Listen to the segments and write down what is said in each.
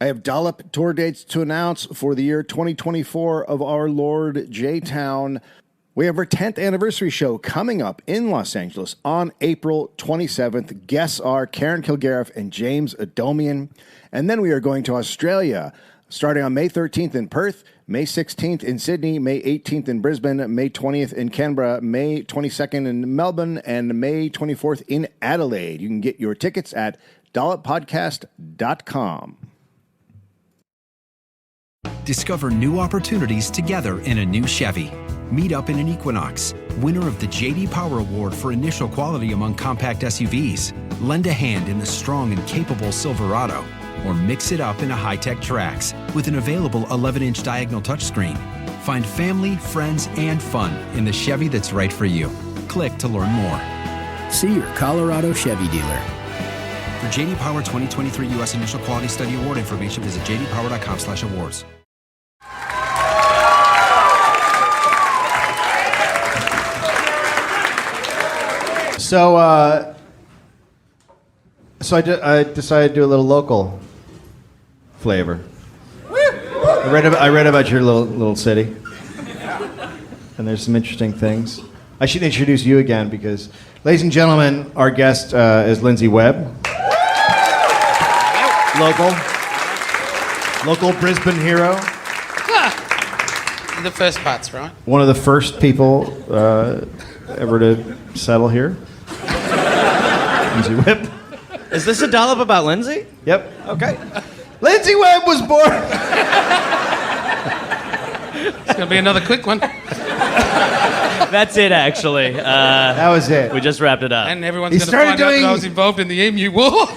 I have Dollop tour dates to announce for the year 2024 of our Lord J-Town. We have our 10th anniversary show coming up in Los Angeles on April 27th. Guests are Karen Kilgariff and James Adomian. And then we are going to Australia, starting on May 13th in Perth, May 16th in Sydney, May 18th in Brisbane, May 20th in Canberra, May 22nd in Melbourne, and May 24th in Adelaide. You can get your tickets at dolloppodcast.com. Discover new opportunities together in a new Chevy. Meet up in an Equinox, winner of the J.D. Power Award for initial quality among compact SUVs. Lend a hand in the strong and capable Silverado, or mix it up in a high-tech Trax with an available 11-inch diagonal touchscreen. Find family, friends, and fun in the Chevy that's right for you. Click to learn more. See your Colorado Chevy dealer. For J.D. Power 2023 U.S. Initial Quality Study Award information, visit jdpower.com/awards. So I decided to do a little local flavor. I read about your little city, and there's some interesting things. I should introduce you again because, ladies and gentlemen, our guest is Lindsay Webb, local Brisbane hero. The first parts, right? One of the first people ever to settle here. Lindsay Webb. Is this a dollop about Lindsay? Yep. Okay. Lindsay Webb was born. It's going to be another quick one. That's it, actually. That was it. We just wrapped it up. And everyone's going to find out that I was involved in the Emu War.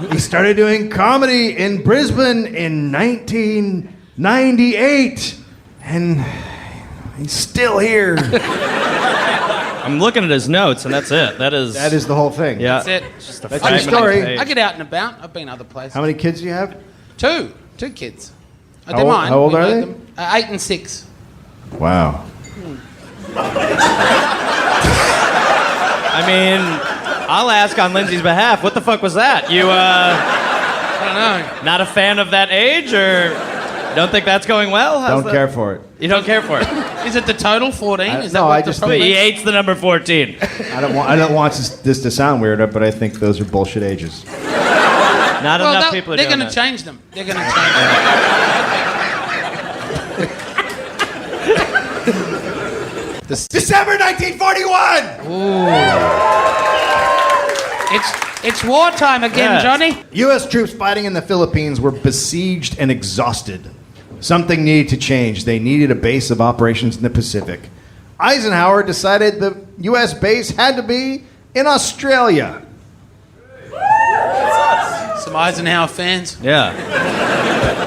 He started doing comedy in Brisbane in 1998. And he's still here. I'm looking at his notes, and that's it. That is the whole thing. Yeah. That's it. Just a That's your fragment of story. page. I get out and about. I've been other places. How many kids do you have? Two kids. How old We are know they? them. 8 and 6. Wow. I mean, I'll ask on Lindsay's behalf. What the fuck was that? You, I don't know. not a fan of that age, or don't think that's going well? How's Don't that? care for it. You don't care for it? Is it the total 14? Is that no, what I the just problem He is? hates the number 14. I don't want this to sound weird, but I think those are bullshit ages. Not Well, enough people are they're doing going to that. change them. They're going to change them. December 1941. It's wartime again, Yes. Johnny. U.S. troops fighting in the Philippines were besieged and exhausted. Something needed to change. They needed a base of operations in the Pacific. Eisenhower decided the U.S. base had to be in Australia. Some Eisenhower fans. Yeah.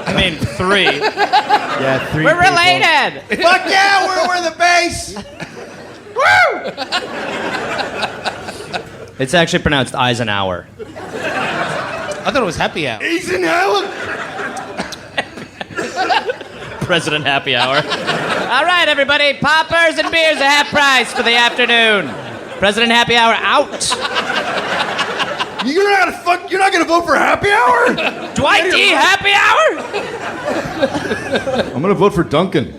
I mean, 3. Yeah, 3 We're people. related! Fuck yeah, we're the base. It's actually pronounced Eisenhower. I thought it was happy hour. Eisenhower. President Happy Hour. All right, everybody, poppers and beers at half price for the afternoon. President Happy Hour out. You're not gonna vote for happy hour? Dwight D. Happy Hour? I'm gonna vote for Duncan.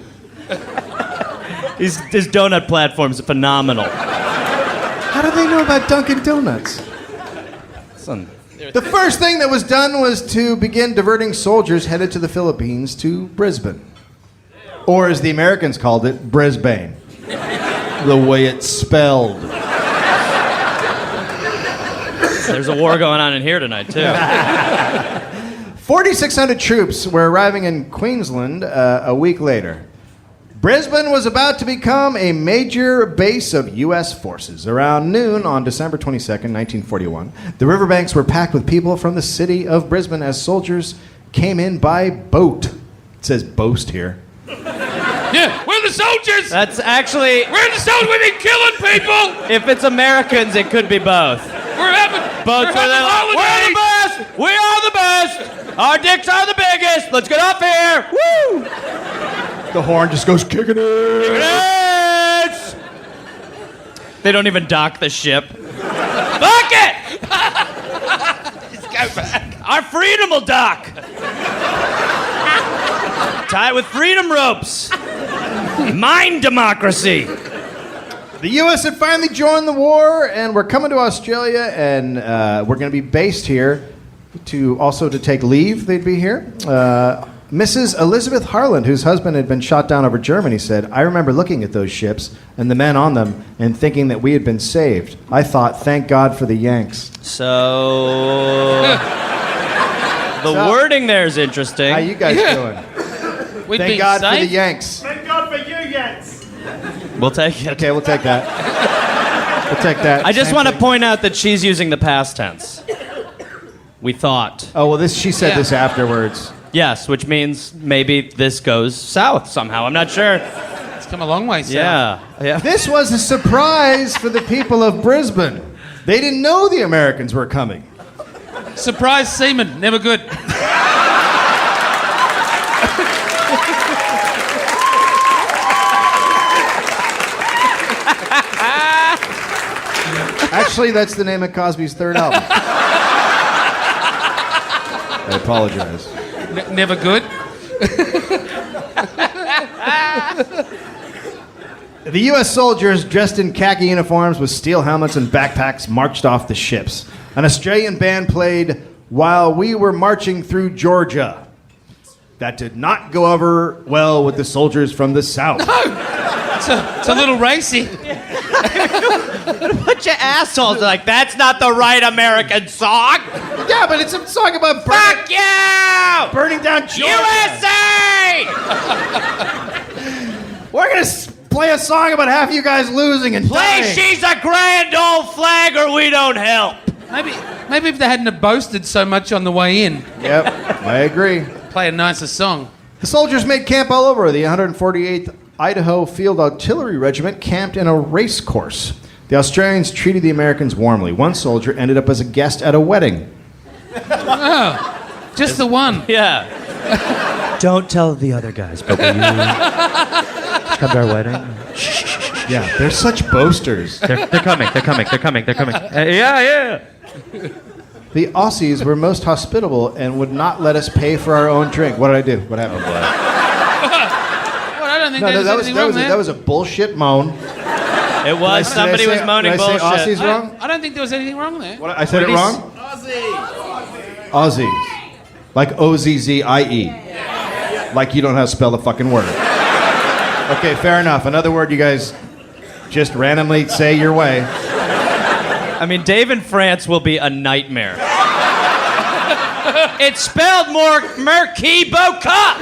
His donut platform's phenomenal. How do they know about Dunkin' Donuts? Son. The first thing that was done was to begin diverting soldiers headed to the Philippines to Brisbane. Or as the Americans called it, Brisbane. The way it's spelled. There's a war going on in here tonight, too. 4,600 troops were arriving in Queensland a week later. Brisbane was about to become a major base of U.S. forces. Around noon on December 22nd, 1941, the riverbanks were packed with people from the city of Brisbane as soldiers came in by boat. It says boast here. Yeah, we're the soldiers. That's actually... We're the soldiers. We've been killing people. If it's Americans, it could be both. We're having Boats where they're like, we're the best! We are the best! Our dicks are the biggest! Let's get off here! Woo! The horn just goes kicking it. Yes! They don't even dock the ship. Fuck it! Just go back. Our freedom will dock! Tie it with freedom ropes. Mind democracy. The U.S. had finally joined the war, and we're coming to Australia, and we're going to be based here to take leave. They'd be here. Mrs. Elizabeth Harland, whose husband had been shot down over Germany, said, "I remember looking at those ships and the men on them and thinking that we had been saved. I thought, thank God for the Yanks." So... the wording there is interesting. How you guys doing? Thank God for the Yanks. Thank God for you, Yanks. We'll take it. Okay, we'll take that. We'll take that. I just Same want to thing. point out that she's using the past tense. We thought. Oh, well, she said this afterwards. Yes, which means maybe this goes south somehow. I'm not sure. It's come a long way, south. Yeah. This was a surprise for the people of Brisbane. They didn't know the Americans were coming. Surprise seaman, never good. Actually, that's the name of Cosby's third album. I apologize. Never good. The U.S. soldiers, dressed in khaki uniforms with steel helmets and backpacks, marched off the ships. An Australian band played "While We Were Marching Through Georgia." That did not go over well with the soldiers from the South. It's a little racy. Bunch of assholes are like, that's not the right American song. Yeah, but it's a song about Fuck you! burning down Georgia. USA! We're going to play a song about half you guys losing and Play dying. She's a Grand Old Flag or we don't help. Maybe if they hadn't have boasted so much on the way in, Yep, I agree. play a nicer song. The soldiers made camp all over. The 148th Idaho Field Artillery Regiment camped in a race course. The Australians treated the Americans warmly. One soldier ended up as a guest at a wedding. Just the one. Yeah. Don't tell the other guys, but will you come to our wedding? Yeah, they're such boasters. They're coming. Yeah. The Aussies were most hospitable and would not let us pay for our own drink. What did I do? What happened? Well, I don't think there's anything wrong there. That was a bullshit moan. It was. Somebody was moaning bullshit. bullshit. Did I say Aussies wrong? I don't think there was anything wrong there. What, I said it wrong? Aussies. Like O-Z-Z-I-E. Like you don't know how to spell the fucking word. Okay, fair enough. Another word you guys just randomly say your way. I mean, Dave in France will be a nightmare. It's spelled more Merkey Boca.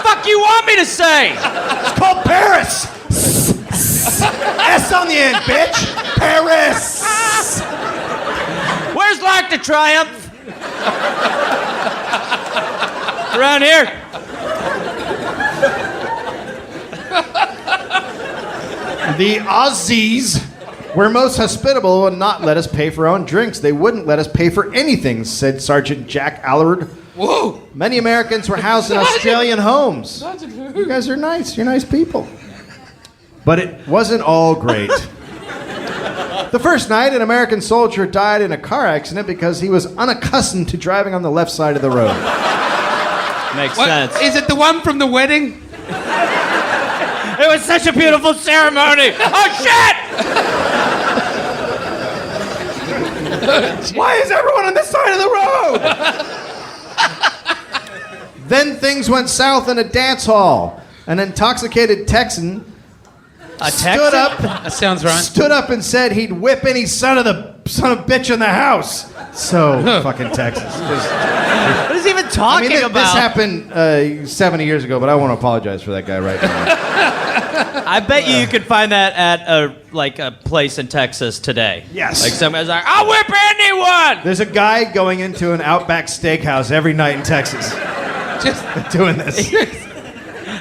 Fuck you want me to say? It's called Paris. S on the end, bitch. Paris. Where's L'Arc de Triomphe? Around here. The Aussies were most hospitable and not let us pay for our own drinks. They wouldn't let us pay for anything, said Sergeant Jack Allard. Whoa! Many Americans were housed in Australian homes. You guys are nice. You're nice people. But it wasn't all great. The first night, an American soldier died in a car accident because he was unaccustomed to driving on the left side of the road. Makes What? sense. Is it the one from the wedding? It was such a beautiful ceremony. Oh, shit! Why is everyone on this side of the road? Then things went south in a dance hall. An intoxicated Texan stood up and said he'd whip any son of bitch in the house. So fucking Texas. What is he even talking This about? happened 70 years ago, but I want to apologize for that guy right now. I bet you could find that at a place in Texas today. Yes. Like some guy's like, I'll whip anyone! There's a guy going into an Outback Steakhouse every night in Texas Just doing this.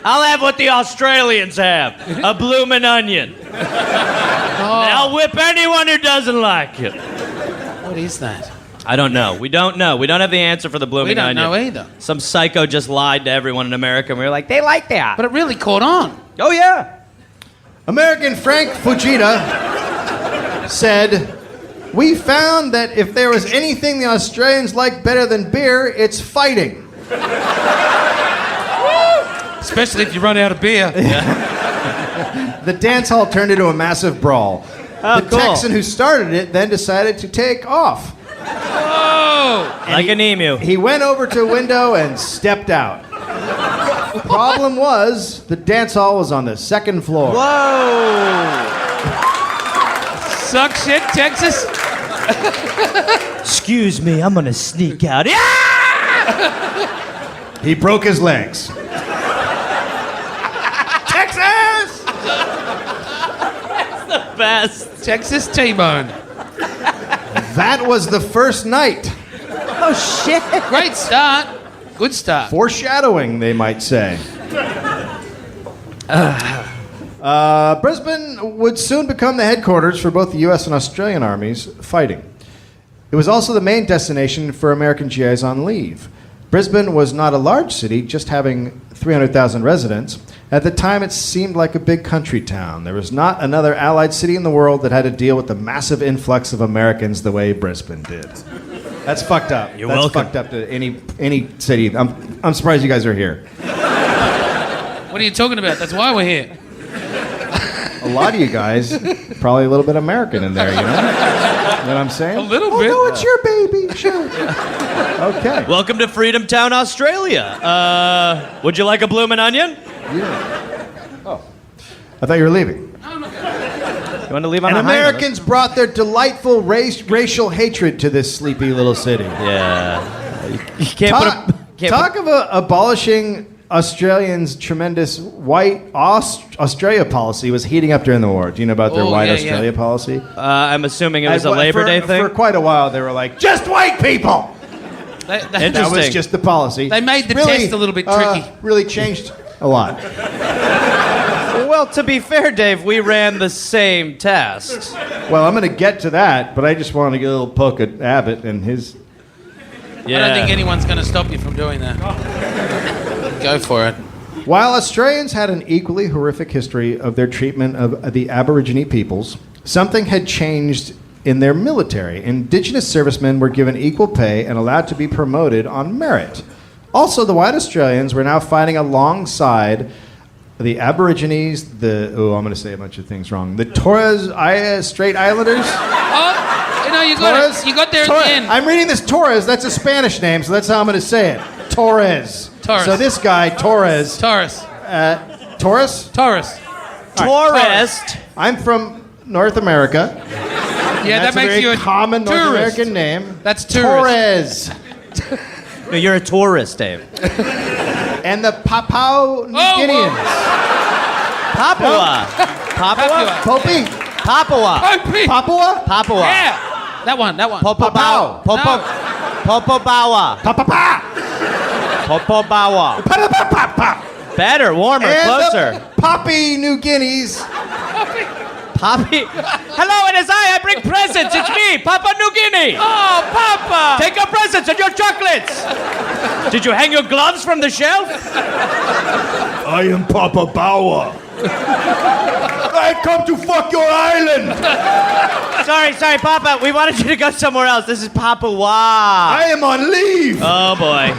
I'll have what the Australians have, a bloomin' onion. And I'll whip anyone who doesn't like it. what is that? I don't know. We don't know. We don't have the answer for the blooming We don't onion. know either. Some psycho just lied to everyone in America, and we were like, they like that. But it really caught on. Oh, yeah. American Frank Fujita said, "We found that if there was anything the Australians like better than beer, it's fighting." Especially if you run out of beer. The dance hall turned into a massive brawl. Oh, The cool. Texan who started it then decided to take off. Oh! Like an emu. He went over to a window and stepped out. The problem was, the dance hall was on the second floor. Whoa! Suck shit, Texas. Excuse me, I'm gonna sneak out. Yeah! He broke his legs. Texas! Best. Texas T-bone. That was the first night. Oh shit! Great start. Good start. Foreshadowing, they might say. Brisbane would soon become the headquarters for both the U.S. and Australian armies fighting. It was also the main destination for American GIs on leave. Brisbane was not a large city, just having 300,000 residents. At the time, it seemed like a big country town. There was not another allied city in the world that had to deal with the massive influx of Americans the way Brisbane did. That's fucked up. You're That's welcome. fucked up to any city. I'm surprised you guys are here. What are you talking about? That's why we're here. A lot of you guys, probably a little bit American in there, you know? You know what I'm saying? A little oh, bit. no, it's your baby. Sure. Okay. Welcome to Freedom Town, Australia. Would you like a bloomin' onion? Oh. I thought you were leaving. You want to leave on And a high note? Americans brought their delightful racial hatred to this sleepy little city. Yeah. You can't put a... Talk of abolishing Australians' tremendous white Australia policy was heating up during the war. Do you know about their Oh, white yeah, Australia yeah. policy? I'm assuming it was a Labor Day thing. For quite a while, they were like, just white people! They, Interesting. That was just the policy. They made the test a little bit tricky. Really changed a lot. Well, to be fair, Dave, we ran the same test. Well, I'm going to get to that, but I just want to get a little poke at Abbott and his... Yeah. I don't think anyone's going to stop you from doing that. Go for it. While Australians had an equally horrific history of their treatment of the Aborigine peoples, something had changed in their military. Indigenous servicemen were given equal pay and allowed to be promoted on merit. Also, the white Australians were now fighting alongside the Aborigines, I'm going to say a bunch of things wrong, the Torres Strait Islanders. Oh, you Torres? you got there Torres. at the end. I'm reading this Torres. That's a Spanish name, so that's how I'm going to say it. Torres. Torres. So this guy, Torres. Taurus. Torres? Taurus. Tourist. I'm from North America. Yeah, That's that makes a very you a common North tourist. American name. That's tourist. Torres. No, you're a tourist, Dave. And the Papua New Guineans. Papua. Papua. Popey. Papua. Popey. Papua? Papua. Yeah. That one. Popobao. Popobawa. Papapa. Popobawa. Pa-pa-pa-pa-pa. Better, warmer, And closer. the Poppy New Guineas. Poppy. Hello, it is I bring presents. It's me, Papua New Guinea. Oh, Papa. Take your presents and your chocolates. Did you hang your gloves from the shelf? I am Papa Bawa. I come to fuck your island. Sorry, Papa. We wanted you to go somewhere else. This is Papua. I am on leave. Oh, boy.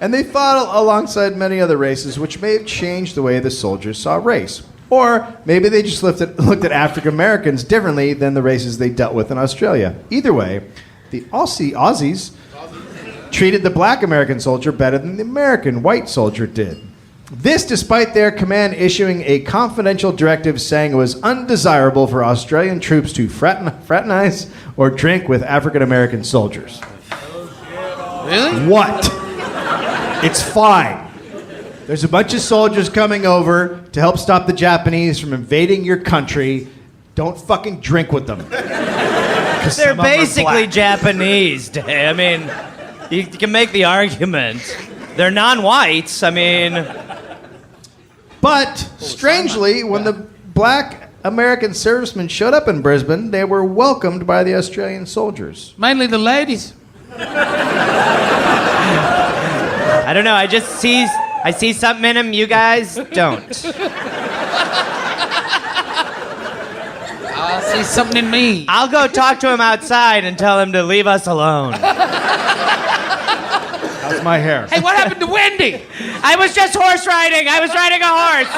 And they fought alongside many other races, which may have changed the way the soldiers saw race. Or maybe they just looked at African Americans differently than the races they dealt with in Australia. Either way, the Aussies treated the black American soldier better than the American white soldier did. This despite their command issuing a confidential directive saying it was undesirable for Australian troops to fraternize or drink with African American soldiers. Really? What? It's fine. There's a bunch of soldiers coming over to help stop the Japanese from invading your country. Don't fucking drink with them. They're basically Japanese, Dave. I mean, you can make the argument. They're non-whites. I mean... But, strangely, when the black American servicemen showed up in Brisbane, they were welcomed by the Australian soldiers. Mainly the ladies. I don't know. I see something in them you guys don't. I see something in me. I'll go talk to him outside and tell him to leave us alone. That's my hair. Hey, what happened to Wendy? I was just horse riding. I was riding a horse.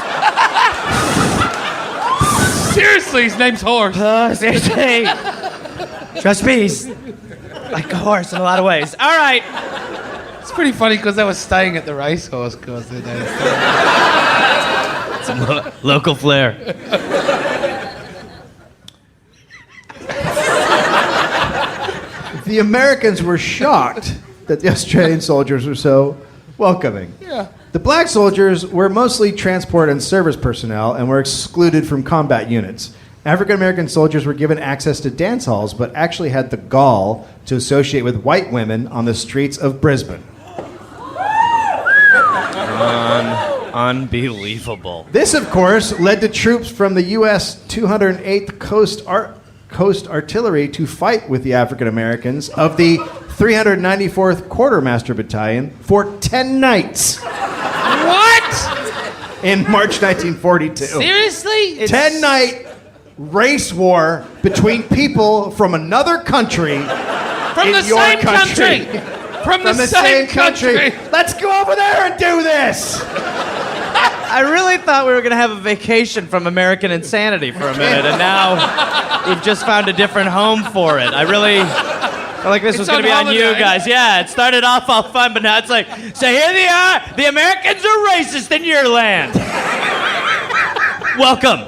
Seriously, his name's Horse. Seriously. Trust me, he's like a horse in a lot of ways. All right. It's pretty funny because they were staying at the racehorse course. Some local flair. The Americans were shocked that the Australian soldiers were so welcoming. Yeah. The black soldiers were mostly transport and service personnel and were excluded from combat units. African American soldiers were given access to dance halls, but actually had the gall to associate with white women on the streets of Brisbane. Unbelievable. This, of course, led to troops from the U.S. 208th Coast Artillery to fight with the African Americans of the 394th Quartermaster Battalion for 10 nights. What? In March 1942. Seriously? 10-night race war between people from another country From in the your same country. From the same country. Let's go over there and do this. I really thought we were going to have a vacation from American insanity for a minute, and now we've just found a different home for it. I really felt like this was going to be on you guys. Yeah, it started off all fun, but now it's like, so here they are. The Americans are racist in your land. Welcome.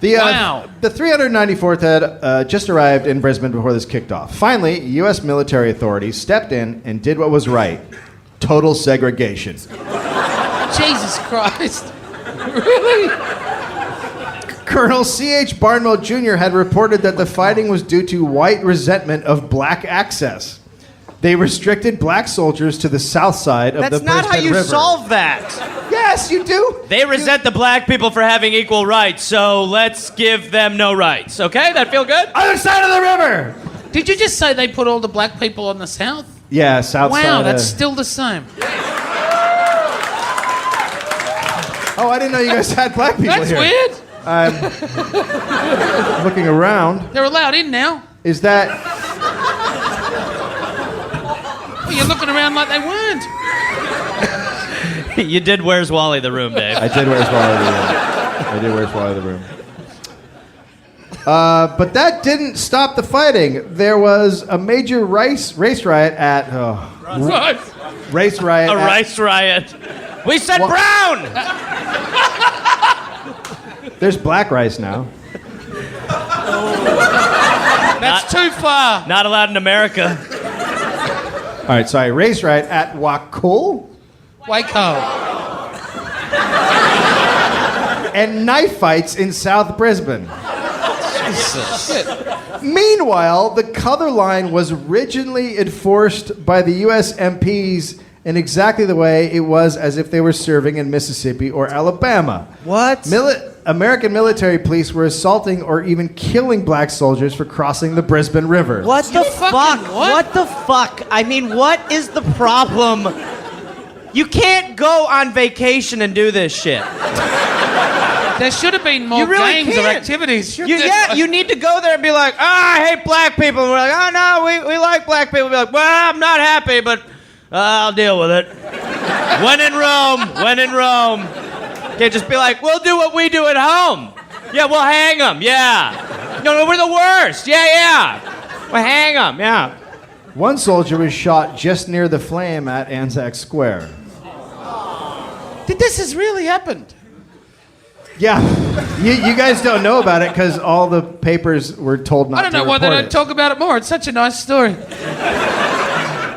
Wow. The 394th had just arrived in Brisbane before this kicked off. Finally, U.S. military authorities stepped in and did what was right. Total segregation. Jesus Christ. Really? Colonel C.H. Barnwell Jr. had reported that the fighting was due to white resentment of black access. They restricted black soldiers to the south side of the Brisbane River. That's not how you solve that. Yes, you do. They resent the black people for having equal rights, so let's give them no rights. Okay? That feel good? Other side of the river. Did you just say they put all the black people on the south? Yeah, south side. Wow, that's still the same. Oh, I didn't know you guys had black people That's here. weird. I'm looking around. They're allowed in now. Is that... Well, you're looking around like they weren't. You did Where's Wally the room, Dave. I did Where's Wally the room. I did Where's Wally the room. But that didn't stop the fighting. There was a major race riot at... Right. Race riot A rice riot. We said brown! There's black rice now. That's too far. Not allowed in America. All right, sorry. Race riot at Wakul. Waco. And knife fights in South Brisbane. Shit. Meanwhile, the color line was rigidly enforced by the U.S. MPs in exactly the way it was as if they were serving in Mississippi or Alabama. What? American military police were assaulting or even killing black soldiers for crossing the Brisbane River. What the fuck? fucking what? What the fuck? I mean, what is the problem? You can't go on vacation and do this shit. There should have been more You really games or can't. activities. You need to go there and be like, I hate black people. And we're like, oh no, we like black people. Be like, well, I'm not happy, but I'll deal with it. When in Rome. Can't just be like, we'll do what we do at home. Yeah, we'll hang them. Yeah. No, we're the worst. Yeah. We'll hang them. Yeah. One soldier was shot just near the flame at Anzac Square. This has really happened. Yeah, you guys don't know about it because all the papers were told not to I don't know why they don't talk about it more. It's such a nice story.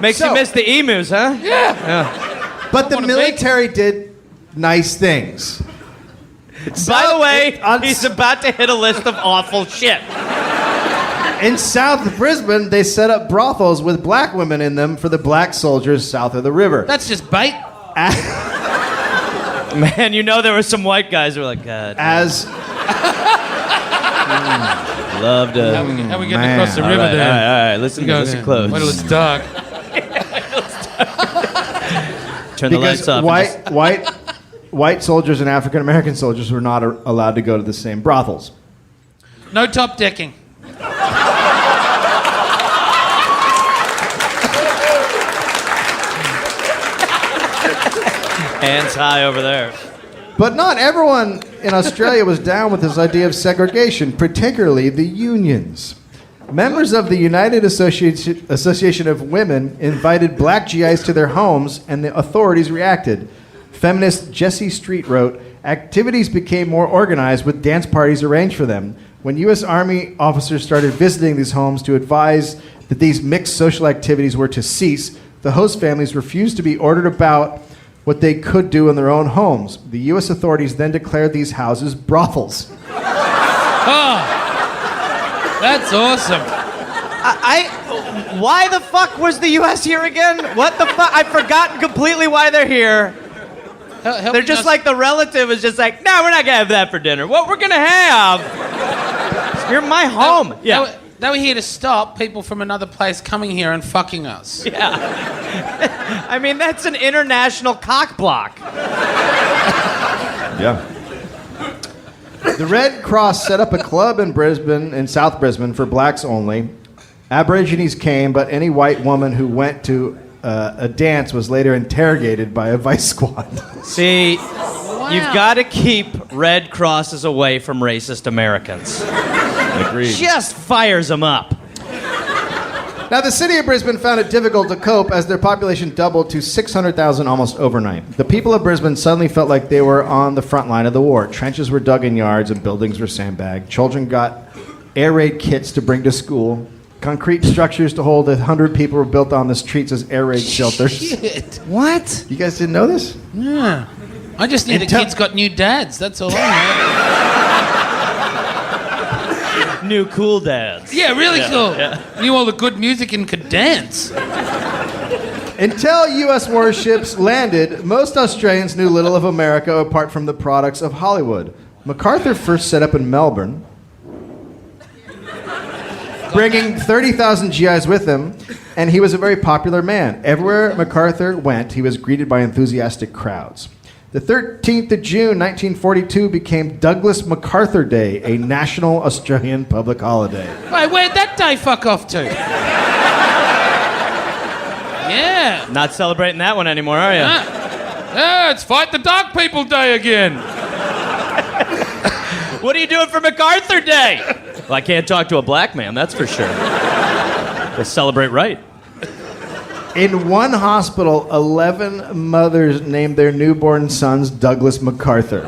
Makes you miss the emus, huh? Yeah. But the wanna military did nice things. By the way, he's about to hit a list of awful shit. In South Brisbane, they set up brothels with black women in them for the black soldiers south of the river. That's just bait. Man, you know there were some white guys who were like, God. As Love to. How we getting Man. across the river all there? right. Listen close. Wait till it's dark. Turn the lights because off. white soldiers and African American soldiers were not allowed to go to the same brothels. No top decking. Hands high over there. But not everyone in Australia was down with this idea of segregation, particularly the unions. Members of the United Association of Women invited black GIs to their homes, and the authorities reacted. Feminist Jessie Street wrote, activities became more organized with dance parties arranged for them. When U.S. Army officers started visiting these homes to advise that these mixed social activities were to cease, the host families refused to be ordered about what they could do in their own homes. The U.S. authorities then declared these houses brothels. Oh, that's awesome. Why the fuck was the U.S. here again? What the fuck? I've forgotten completely why they're here. They're just like the relative is just like, no, we're not gonna have that for dinner. What we're gonna have? You're my home. Yeah. They were here to stop people from another place coming here and fucking us. Yeah. I mean, that's an international cock block. Yeah. The Red Cross set up a club in Brisbane, in South Brisbane, for blacks only. Aborigines came, but any white woman who went to a dance was later interrogated by a vice squad. See, you've got to keep Red Crosses away from racist Americans. Agreed. Just fires them up. Now, the city of Brisbane found it difficult to cope as their population doubled to 600,000 almost overnight. The people of Brisbane suddenly felt like they were on the front line of the war. Trenches were dug in yards and buildings were sandbagged. Children got air raid kits to bring to school. Concrete structures to hold 100 people were built on the streets as air raid shelters. Shit. What? You guys didn't know this? Yeah. I just knew the kids got new dads. That's all I New cool dads. know. Yeah, really cool. Yeah. Knew all the good music and could dance. Until U.S. warships landed, most Australians knew little of America apart from the products of Hollywood. MacArthur first set up in Melbourne, bringing 30,000 GIs with him, and he was a very popular man. Everywhere MacArthur went, he was greeted by enthusiastic crowds. The 13th of June, 1942, became Douglas MacArthur Day, a national Australian public holiday. Wait, where'd that day fuck off to? Yeah. Not celebrating that one anymore, are you? Yeah, it's Fight the Dark People Day again. What are you doing for MacArthur Day? Well, I can't talk to a black man, that's for sure. We'll celebrate right. In one hospital, 11 mothers named their newborn sons Douglas MacArthur.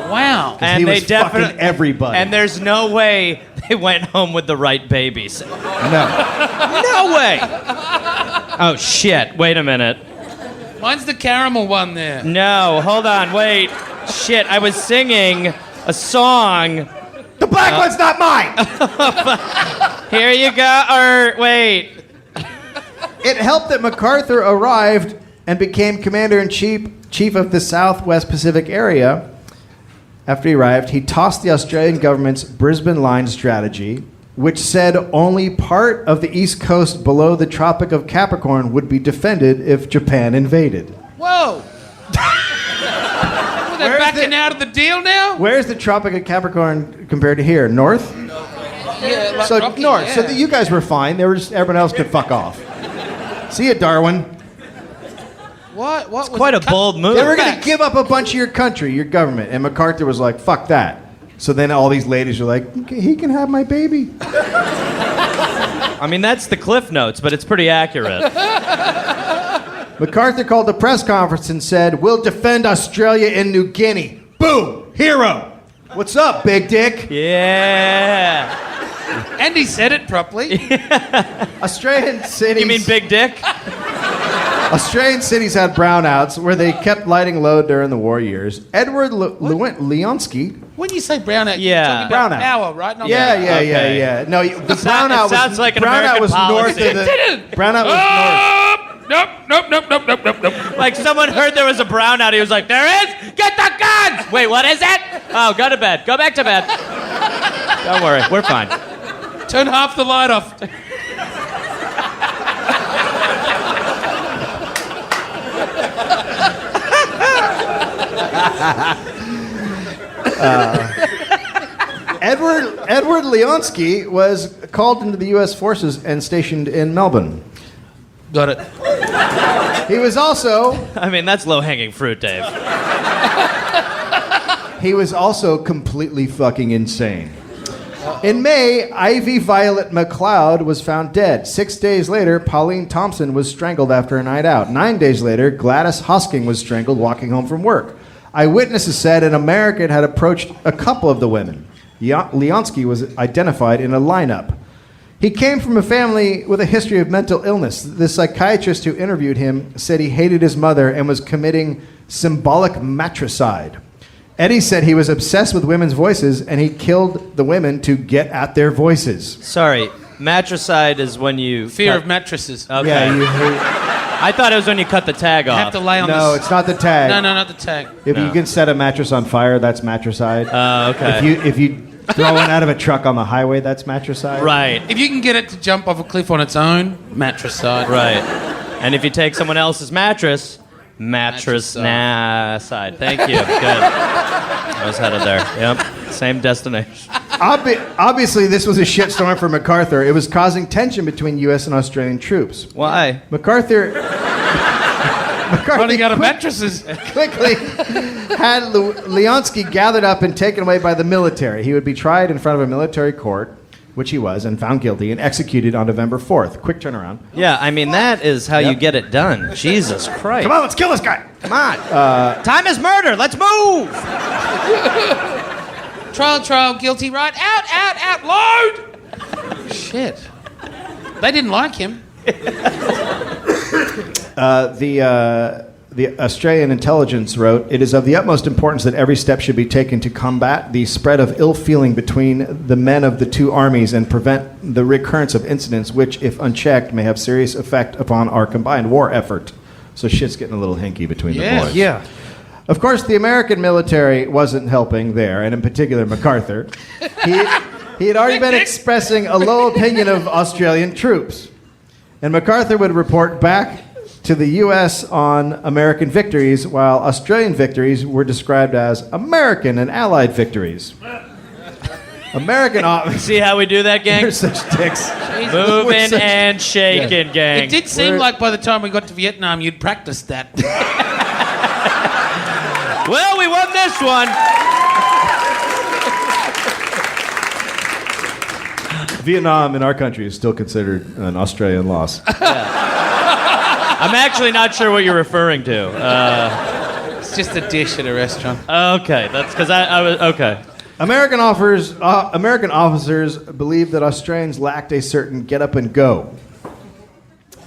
Wow. And he was fucking everybody. And there's no way they went home with the right babies. No. No way. Oh, shit. Wait a minute. Mine's the caramel one there. No, hold on. Wait. Shit, I was singing a song. The black one's not mine! Here you go. Or, wait. It helped that MacArthur arrived and became commander-in-chief of the Southwest Pacific area. After he arrived, he tossed the Australian government's Brisbane Line strategy, which said only part of the east coast below the Tropic of Capricorn would be defended if Japan invaded. Whoa. Well, they're backing out of the deal now? Where's the Tropic of Capricorn compared to here? North? Yeah, like So Rocky, north. yeah. So you guys were fine. They were just, everyone else could fuck off. See ya, Darwin. What was Quite a it? bold move. They were going to give up a bunch of your country, your government. And MacArthur was like, fuck that. So then all these ladies were like, okay, he can have my baby. I mean, that's the Cliff Notes, but it's pretty accurate. MacArthur called a press conference and said, we'll defend Australia and New Guinea. Boom! Hero! What's up, big dick? Yeah. And he said it properly. Australian cities... You mean Big Dick? Australian cities had brownouts where they kept lighting low during the war years. Edward Leonsky... When you say brownout, Yeah. you're talking about Brownout. power, right? Not Yeah. Okay. No, the brownout was... sounds like an brownout American was north policy. of the... Didn't. Brownout was north. Nope. Like someone heard there was a brownout. He was like, there is? Get the guns! Wait, what is it? Oh, go to bed. Go back to bed. Don't worry. We're fine. Turn half the light off. Edward Leonsky was called into the U.S. forces and stationed in Melbourne. Got it. He was also I mean, that's low-hanging fruit, Dave. He was also completely fucking insane. In May, Ivy Violet McLeod was found dead. 6 days later, Pauline Thompson was strangled after a night out. 9 days later, Gladys Hosking was strangled walking home from work. Eyewitnesses said an American had approached a couple of the women. Leonsky was identified in a lineup. He came from a family with a history of mental illness. The psychiatrist who interviewed him said he hated his mother and was committing symbolic matricide. Eddie said he was obsessed with women's voices and he killed the women to get at their voices. Sorry, matricide is when you... Fear of mattresses. Okay. Yeah, you hate... I thought it was when you cut the tag You off. have to lay on No, this. it's not the tag. No, not the tag. If you can set a mattress on fire, that's matricide. Okay. If you throw one out of a truck on the highway, that's matricide. Right, If you can get it to jump off a cliff on its own, matricide. right. And if you take someone else's mattress, matricide. Thank you. Good. I was headed there. Yep. Same destination. Obviously, this was a shitstorm for MacArthur. It was causing tension between U.S. and Australian troops. Why? MacArthur Running out of mattresses. quickly had Leonsky gathered up and taken away by the military. He would be tried in front of a military court, which he was, and found guilty and executed on November 4th. Quick turnaround. Yeah, I mean, that is how you get it done. Jesus Christ. Come on, let's kill this guy. Come on. Time is murder. Let's move. Trial, guilty, right? Out, load! Shit. They didn't like him. The Australian intelligence wrote, "It is of the utmost importance that every step should be taken to combat the spread of ill feeling between the men of the two armies and prevent the recurrence of incidents which, if unchecked, may have serious effect upon our combined war effort." So shit's getting a little hinky between the boys. Yeah. Of course, the American military wasn't helping there, and in particular MacArthur. He had already been expressing a low opinion of Australian troops. And MacArthur would report back to the U.S. on American victories, while Australian victories were described as American and Allied victories. American... See how we do that, gang? We're such dicks. Moving and shaking, gang. It did seem like by the time we got to Vietnam, you'd practiced that. Well, we won this one. Vietnam in our country is still considered an Australian loss. I'm actually not sure what you're referring to. It's just a dish at a restaurant. Okay, that's because I was... Okay. American officers believed that Australians lacked a certain get up and go.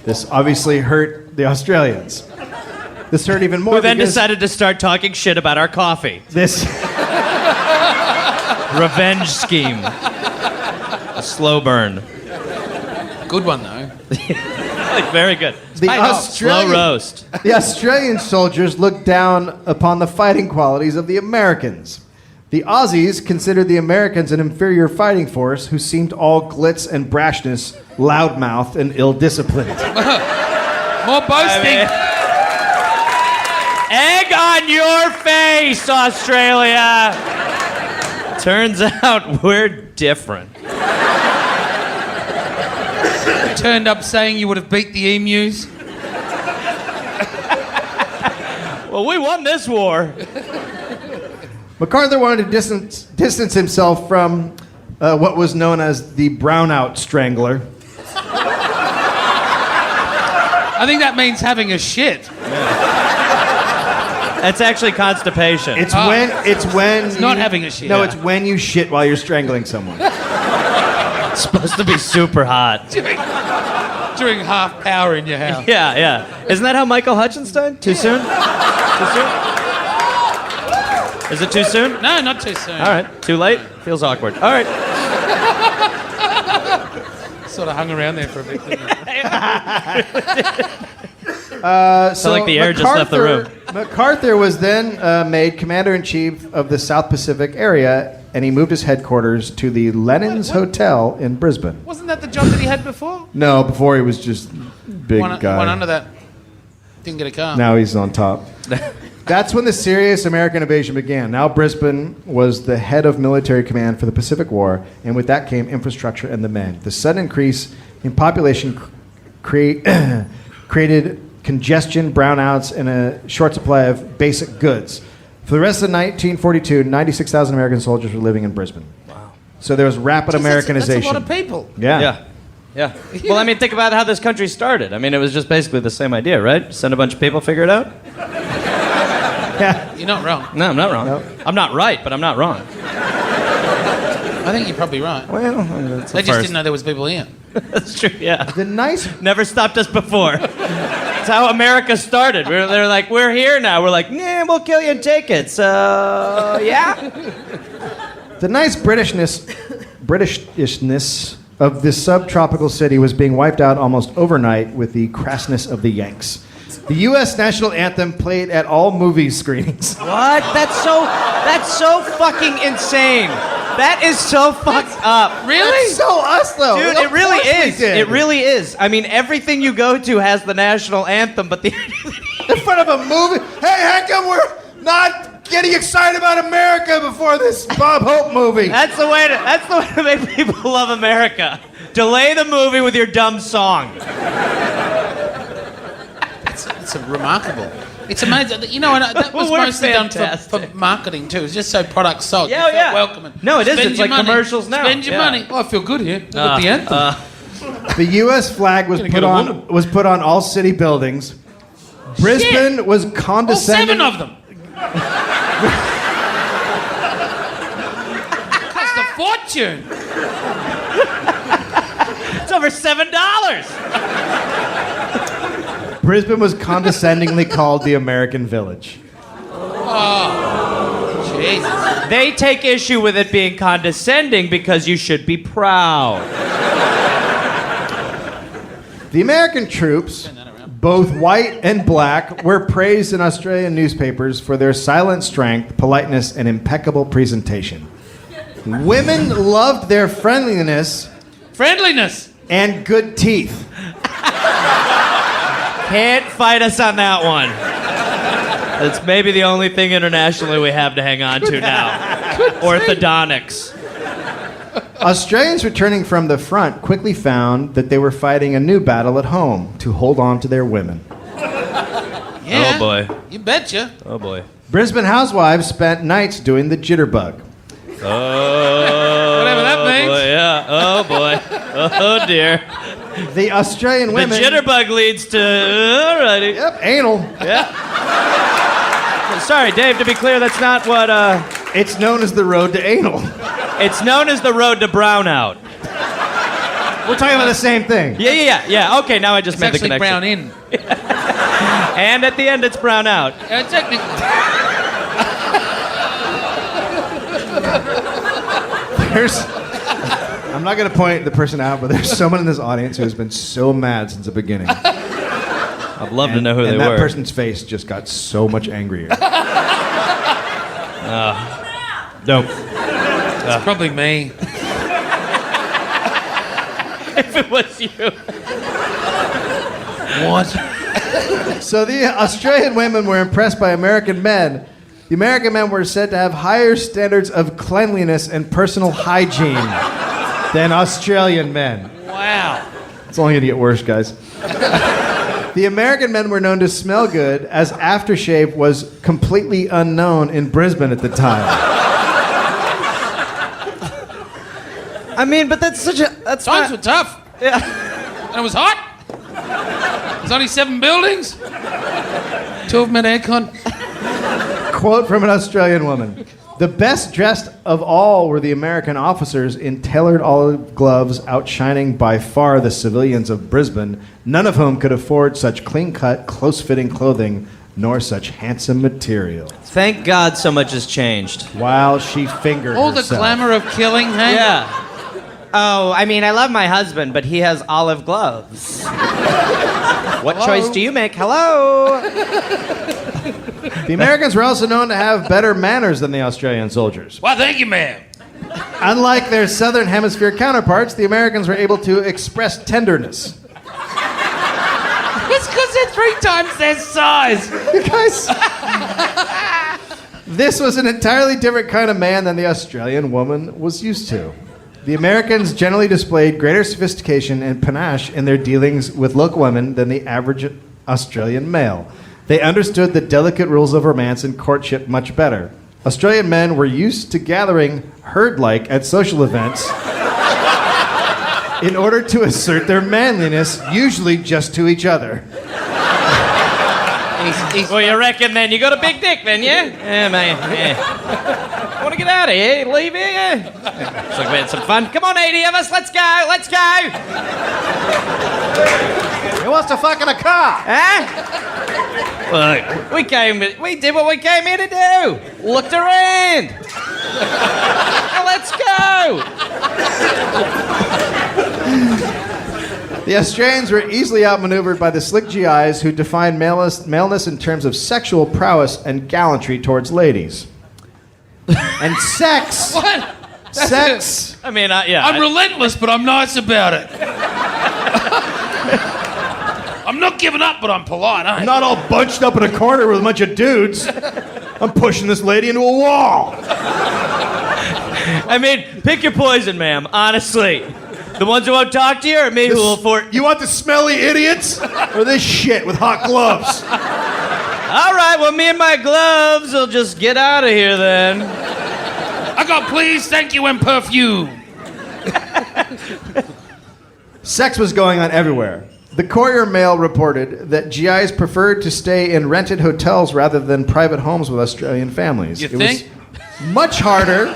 This obviously hurt the Australians. This hurt even more. Who then because decided to start talking shit about our coffee. this Revenge scheme. A slow burn. Good one, though. Like, very good. the Slow roast. The Australian soldiers looked down upon the fighting qualities of the Americans. The Aussies considered the Americans an inferior fighting force who seemed all glitz and brashness, loudmouth, and ill-disciplined. More boasting. Egg on your face, Australia! Turns out we're different. Turned up saying you would have beat the emus. Well, we won this war. MacArthur wanted to distance himself from what was known as the brownout strangler. I think that means having a shit. That's actually constipation. It's when not having a shit. No, it's when you shit while you're strangling someone. It's supposed to be super hot. During half power in your house. Yeah. Isn't that how Michael Hutchins died? Too soon? Too soon? Is it too soon? No, not too soon. All right. Too late? Feels awkward. All right. Sort of hung around there for a bit, didn't it? So like the air just left the room. MacArthur was then made commander-in-chief of the South Pacific area, and he moved his headquarters to the Lenin's Hotel in Brisbane. Wasn't that the job that he had before? No, before he was just big guy. One under that. Didn't get a car. Now he's on top. That's when the serious American invasion began. Now Brisbane was the head of military command for the Pacific War, and with that came infrastructure and the men. The sudden increase in population created congestion, brownouts, and a short supply of basic goods. For the rest of 1942, 96,000 American soldiers were living in Brisbane. Wow. So there was rapid Americanization. That's a lot of people. Yeah. Well, I mean, think about how this country started. I mean, it was just basically the same idea, right? Send a bunch of people, figure it out. Yeah. You're not wrong. No, I'm not wrong. Nope. I'm not right, but I'm not wrong. I think you're probably right. Well, that's They just didn't know there was people here. That's true, yeah. The nice... Never stopped us before. That's how America started. They're like, we're here now. We're like, nah, we'll kill you and take it. So, yeah. The nice Britishness of this subtropical city was being wiped out almost overnight with the crassness of the Yanks. The U.S. national anthem played at all movie screenings. What? That's so fucking insane. That is so fucked up. Really? That's so us, though. Dude, it really is. It really is. I mean, everything you go to has the national anthem, but the... In front of a movie? Hey, how come we're not getting excited about America before this Bob Hope movie? That's the way to make people love America. Delay the movie with your dumb song. It's remarkable. It's amazing. You know, and that was Well, we're mostly done fantastic. for marketing too. It's just so product sold. Yeah, You felt yeah. welcoming. No, it is. Spend It's your like money. commercials now. Spend your Yeah. money. Oh, I feel good here. Look at the anthem. The U.S. flag was Gonna put get a on woman. all city buildings. Brisbane was All condescending. 7 of them. Cost a fortune. It's over $7. Brisbane was condescendingly called the American Village. Jesus. They take issue with it being condescending because you should be proud. The American troops, both white and black, were praised in Australian newspapers for their silent strength, politeness, and impeccable presentation. Women loved their friendliness Friendliness. and good teeth. Can't fight us on that one. That's maybe the only thing internationally we have to hang on to now. Orthodontics. Australians returning from the front quickly found that they were fighting a new battle at home to hold on to their women. Yeah. Oh, boy. You betcha. Oh, boy. Brisbane housewives spent nights doing the jitterbug. Oh, Whatever that means. boy, yeah. Oh, boy. Oh, dear. The Australian The women... jitterbug leads to... Alrighty. Yep, anal. Yeah. Sorry, Dave, to be clear, that's not what... It's known as the road to anal. It's known as the road to brownout. We're talking about the same thing. Yeah. Okay, now I just It's made the actually connection. brown in. And at the end, it's brown out. Technically. I'm not going to point the person out, but there's someone in this audience who has been so mad since the beginning. I'd love to know who they and that were. person's face just got so much angrier. Nope. It's probably me. If it was you. What? So the Australian women were impressed by American men. The American men were said to have higher standards of cleanliness and personal hygiene than Australian men. Wow. It's only going to get worse, guys. The American men were known to smell good, as aftershave was completely unknown in Brisbane at the time. I mean, but that's such a... That's Times not... were tough. Yeah. And it was hot. There's only 7 buildings. 2 of them had aircon. Quote from an Australian woman. The best dressed of all were the American officers in tailored olive gloves, outshining by far the civilians of Brisbane, none of whom could afford such clean-cut, close-fitting clothing, nor such handsome material. Thank God so much has changed. While she fingered All the herself. glamour of killing, hey? Yeah. Oh, I mean, I love my husband, but he has olive gloves. What choice do you make? Hello? The Americans were also known to have better manners than the Australian soldiers. Why, thank you, ma'am. Unlike their southern hemisphere counterparts, the Americans were able to express tenderness. It's because they're 3 times their size. Guys, this was an entirely different kind of man than the Australian woman was used to. The Americans generally displayed greater sophistication and panache in their dealings with local women than the average Australian male. They understood the delicate rules of romance and courtship much better. Australian men were used to gathering herd-like at social events in order to assert their manliness, usually just to each other. Well, you reckon then you got a big dick then, yeah? Yeah, man. Yeah. Want to get out of here? Leave here? Yeah. Looks like we had some fun. Come on, 80 of us. Let's go. Let's go. Who wants to fuck in a car? Huh? Look, we did what we came here to do. Looked around. Now let's go. The Australians were easily outmaneuvered by the slick GIs who defined maleness in terms of sexual prowess and gallantry towards ladies. And sex. What? Sex. I mean, yeah. I'm relentless, but I'm nice about it. I'm not giving up, but I'm polite, I'm not all bunched up in a corner with a bunch of dudes. I'm pushing this lady into a wall. I mean, pick your poison, ma'am, honestly. The ones who won't talk to you or me who will afford... You want the smelly idiots? Or this shit with hot gloves? All right, well, me and my gloves will just get out of here then. I got please, thank you, and perfume. Sex was going on everywhere. The Courier Mail reported that GIs preferred to stay in rented hotels rather than private homes with Australian families. You think? Was much harder.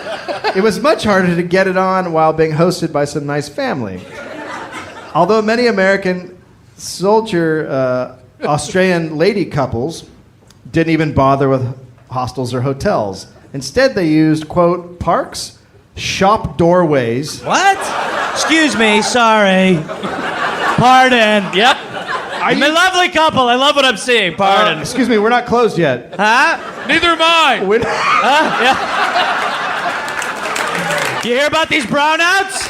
It was much harder to get it on while being hosted by some nice family. Although many American soldier Australian lady couples didn't even bother with hostels or hotels. Instead, they used, quote, parks, shop doorways. What? Excuse me, sorry. Pardon. Yep. I'm a lovely couple. I love what I'm seeing. Pardon. Excuse me, we're not closed yet. Huh? Neither am I. Yeah. You hear about these brownouts?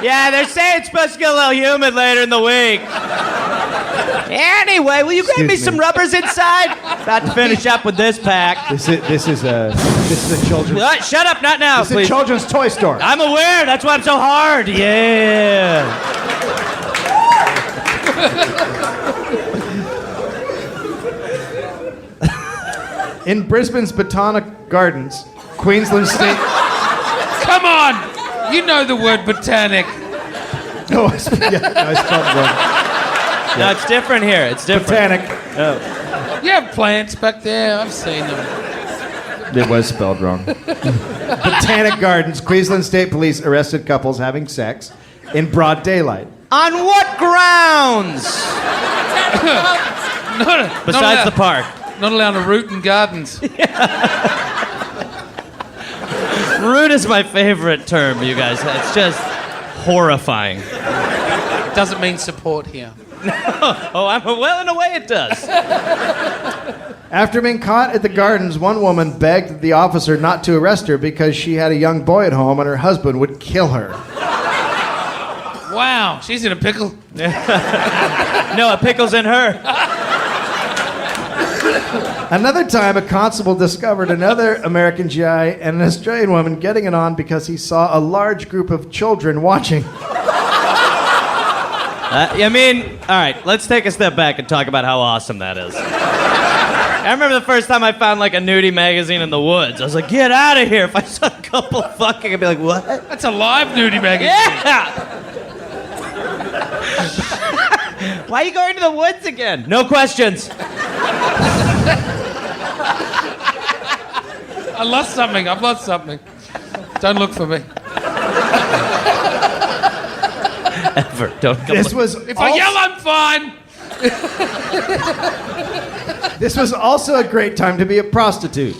Yeah, they're saying it's supposed to get a little humid later in the week. Anyway, will you grab me some rubbers inside? About to finish up with this pack. This is a children's. Shut up! Not now, This is please. a children's toy store. I'm aware. That's why I'm so hard. Yeah. In Brisbane's Botanic Gardens, Queensland State. Come on. You know the word botanic. No, I spelled it wrong. No, it's different here. It's different. Botanic. You have plants back there. I've seen them. It was spelled wrong. Botanic Gardens, Queensland State Police arrested couples having sex in broad daylight. On what grounds? Besides the park. Not allowed to root in gardens. Rude is my favorite term, you guys. It's just horrifying. It doesn't mean support here. Oh, well, in a way it does. After being caught at the gardens, one woman begged the officer not to arrest her because she had a young boy at home and her husband would kill her. Wow, she's in a pickle. No, a pickle's in her. Another time, a constable discovered another American GI and an Australian woman getting it on because he saw a large group of children watching. I mean, all right, let's take a step back and talk about how awesome that is. I remember the first time I found like a nudie magazine in the woods. I was like, get out of here. If I saw a couple fucking, I'd be like, what? That's a live nudie magazine. Yeah! Why are you going to the woods again? No questions. I lost something. I've lost something. Don't look for me. Ever. Don't come This look. was If I yell, I'm fine. This was also a great time to be a prostitute.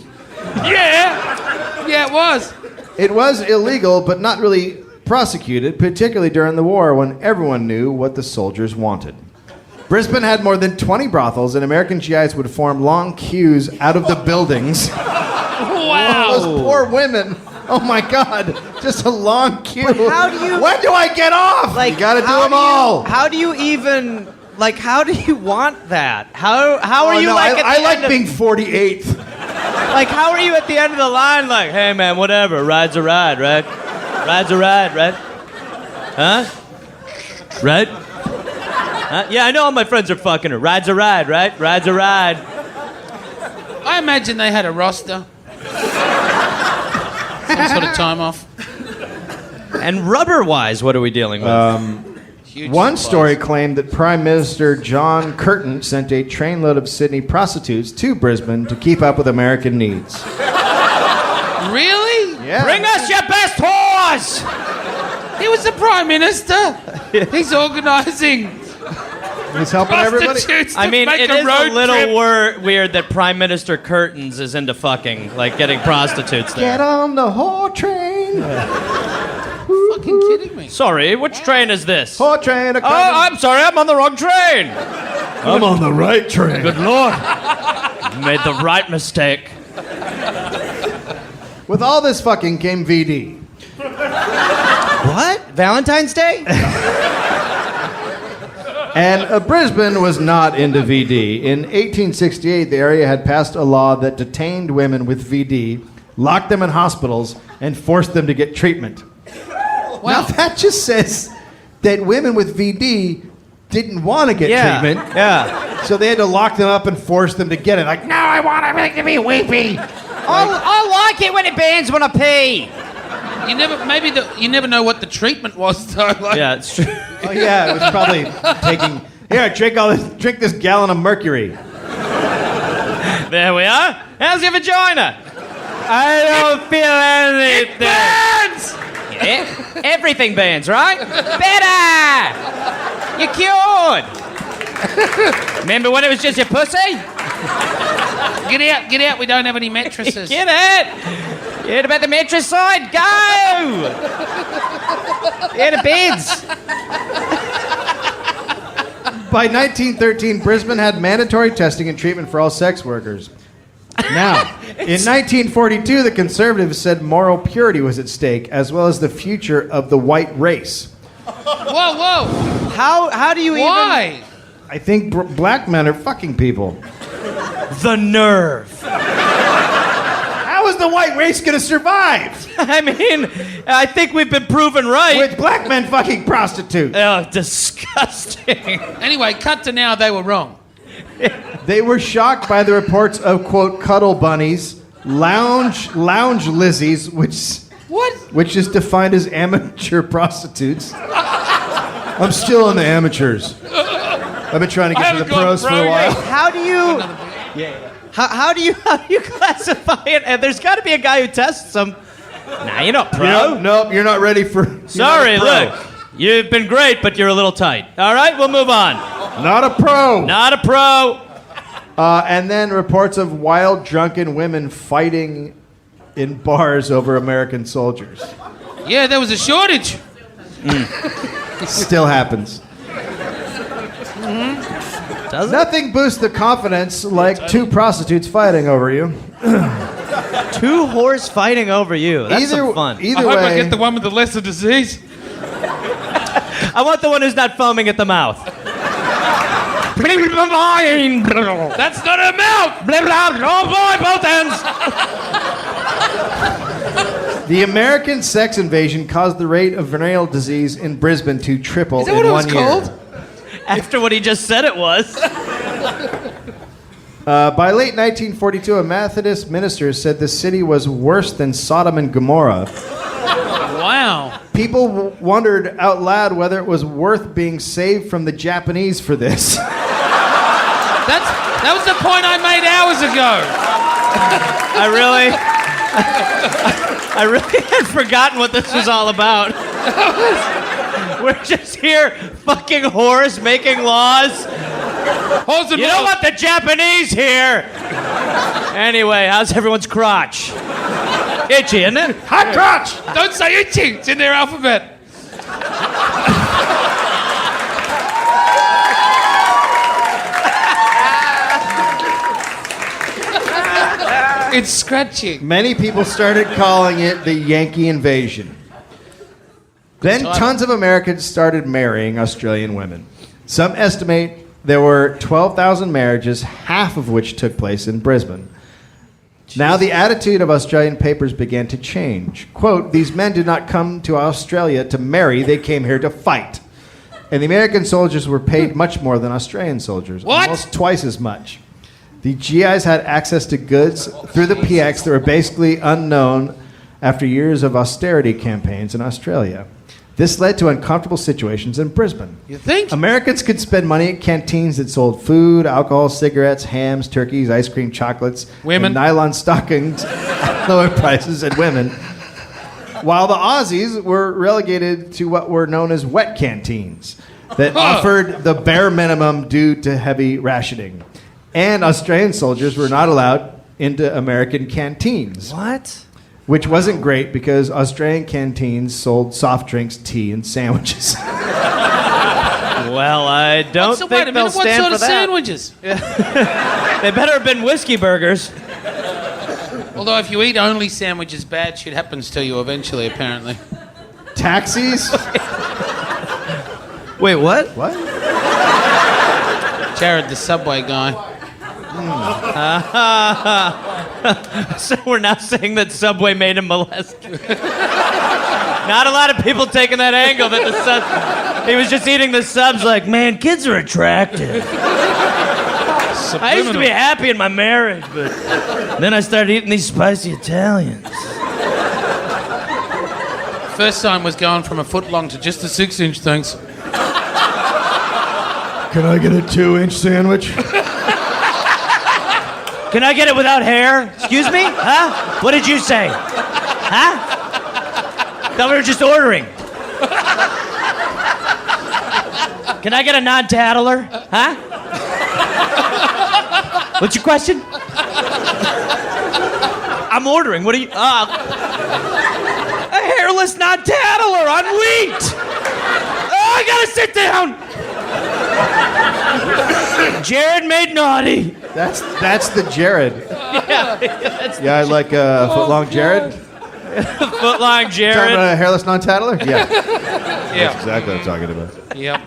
Yeah. Yeah, it was. It was illegal, but not really prosecuted, particularly during the war when everyone knew what the soldiers wanted. Brisbane had more than 20 brothels, and American GIs would form long queues out of the buildings. Wow. Those poor women. Oh my God. Just a long queue. But how do you- When do I get off? Like, you gotta do how them you- all. How do you even, like, how do you want that? How are you no, like at the I like end of- being 48th. Like, how are you at the end of the line? Like, hey, man, whatever. Ride's a ride, right? Ride's a ride, right? Huh? Right? Yeah, I know all my friends are fucking her. Ride's a ride, right? Ride's a ride. I imagine they had a roster. Some sort of time off. And rubber-wise, what are we dealing with? Huge One supplies. story claimed that Prime Minister John Curtin sent a trainload of Sydney prostitutes to Brisbane to keep up with American needs. Really? Yeah. Bring us your best whores! He was the Prime Minister. He's organising He's helping everybody. prostitutes to I mean, make it a is road a little trip. weird that Prime Minister Curtins is into fucking, like getting prostitutes Get there. on the whore train. Fucking kidding me. Sorry, which train is this? Whore train. Oh, I'm sorry, I'm on the wrong train. I'm on the right train. Good Lord. Made the right mistake. With all this fucking came VD. What? Valentine's Day? And Brisbane was not into VD. In 1868, the area had passed a law that detained women with VD, locked them in hospitals, and forced them to get treatment. Now Wow. that just says that women with VD didn't want to get treatment, Yeah. so they had to lock them up and force them to get it. Like, no, I want everything to be weepy. I like it when it bands when I pee. You never know what the treatment was though. Like, Yeah, it's true. Oh yeah, it was probably taking. Here, drink this gallon of mercury. There we are. How's your vagina? I don't feel anything. Burns! Yeah, everything bands, right? Better! You're cured! Remember when it was just your pussy? Get out, we don't have any mattresses. Get it! You heard about the mattress side? Go! Yeah, the beds. By 1913, Brisbane had mandatory testing and treatment for all sex workers. Now, in 1942, the Conservatives said moral purity was at stake, as well as the future of the white race. Whoa. How do you Why? I think black men are fucking people. The nerve. How is the white race going to survive I mean, I think we've been proven right. with black men fucking prostitutes? Oh, disgusting. Anyway, cut to now, they were wrong. They were shocked by the reports of, quote, cuddle bunnies, lounge lizzies, which is defined as amateur prostitutes. I'm still in the amateurs. I've been trying to get to the pros for a while. How do you... How do you classify it? And there's got to be a guy who tests them. Nah, you're not pro. Nope, you're not ready for... Sorry, look. You've been great, but you're a little tight. All right, we'll move on. Not a pro. Not a pro. And then reports of wild, drunken women fighting in bars over American soldiers. Yeah, there was a shortage. Still happens. Does it? Nothing boosts the confidence like two prostitutes fighting over you. Two whores fighting over you. That's some fun. I Either hope I way, get the one with the lesser disease. I want the one who's not foaming at the mouth. That's not a mouth. Oh boy, both ends. the American sex invasion caused the rate of venereal disease in Brisbane to triple Is that in what it 1 was year. called? After what he just said it was. By late 1942, a Methodist minister said the city was worse than Sodom and Gomorrah. Wow. People wondered out loud whether it was worth being saved from the Japanese for this. That was the point I made hours ago. I really had forgotten what this was all about. We're just here fucking whores making laws. You don't want the Japanese here. Anyway, how's everyone's crotch? Itchy, isn't it? Hot crotch! Don't say itchy. It's in their alphabet. It's scratching. Many people started calling it the Yankee invasion. Then tons of Americans started marrying Australian women. Some estimate there were 12,000 marriages, half of which took place in Brisbane. Now the attitude of Australian papers began to change. Quote, these men did not come to Australia to marry, they came here to fight. And the American soldiers were paid much more than Australian soldiers. What? Almost twice as much. The GIs had access to goods through the PX that were basically unknown after years of austerity campaigns in Australia. This led to uncomfortable situations in Brisbane. You think? Americans could spend money at canteens that sold food, alcohol, cigarettes, hams, turkeys, ice cream, chocolates, Women. and nylon stockings at lower prices, and women. While the Aussies were relegated to what were known as wet canteens that offered the bare minimum due to heavy rationing. And Australian soldiers were not allowed into American canteens. What? Which wasn't great because Australian canteens sold soft drinks, tea, and sandwiches. Well, I don't So think wait a they'll minute, what stand sort for of that. sandwiches? They better have been whiskey burgers. Although if you eat only sandwiches, bad shit happens to you eventually, apparently. Taxis? Wait, what? What? Jared, the Subway guy. So we're now saying that Subway made him molested. Not a lot of people taking that angle that the sub. He was just eating the subs like, man, kids are attractive. I used to be happy in my marriage, but then I started eating these spicy Italians. First time was going from a foot long to just a 6-inch, thanks. Can I get a 2-inch sandwich? Can I get it without hair? Excuse me? Huh? What did you say? Huh? Thought we were just ordering. Can I get a non-tattler? Huh? What's your question? I'm ordering. What are you? A hairless non-tattler on wheat. Oh, I gotta sit down. Jared made naughty. That's the Jared. Yeah, I like footlong Jared. Footlong Talking Jared. about a hairless non-tattler? Yeah, Yeah. exactly what I'm talking about. Yep.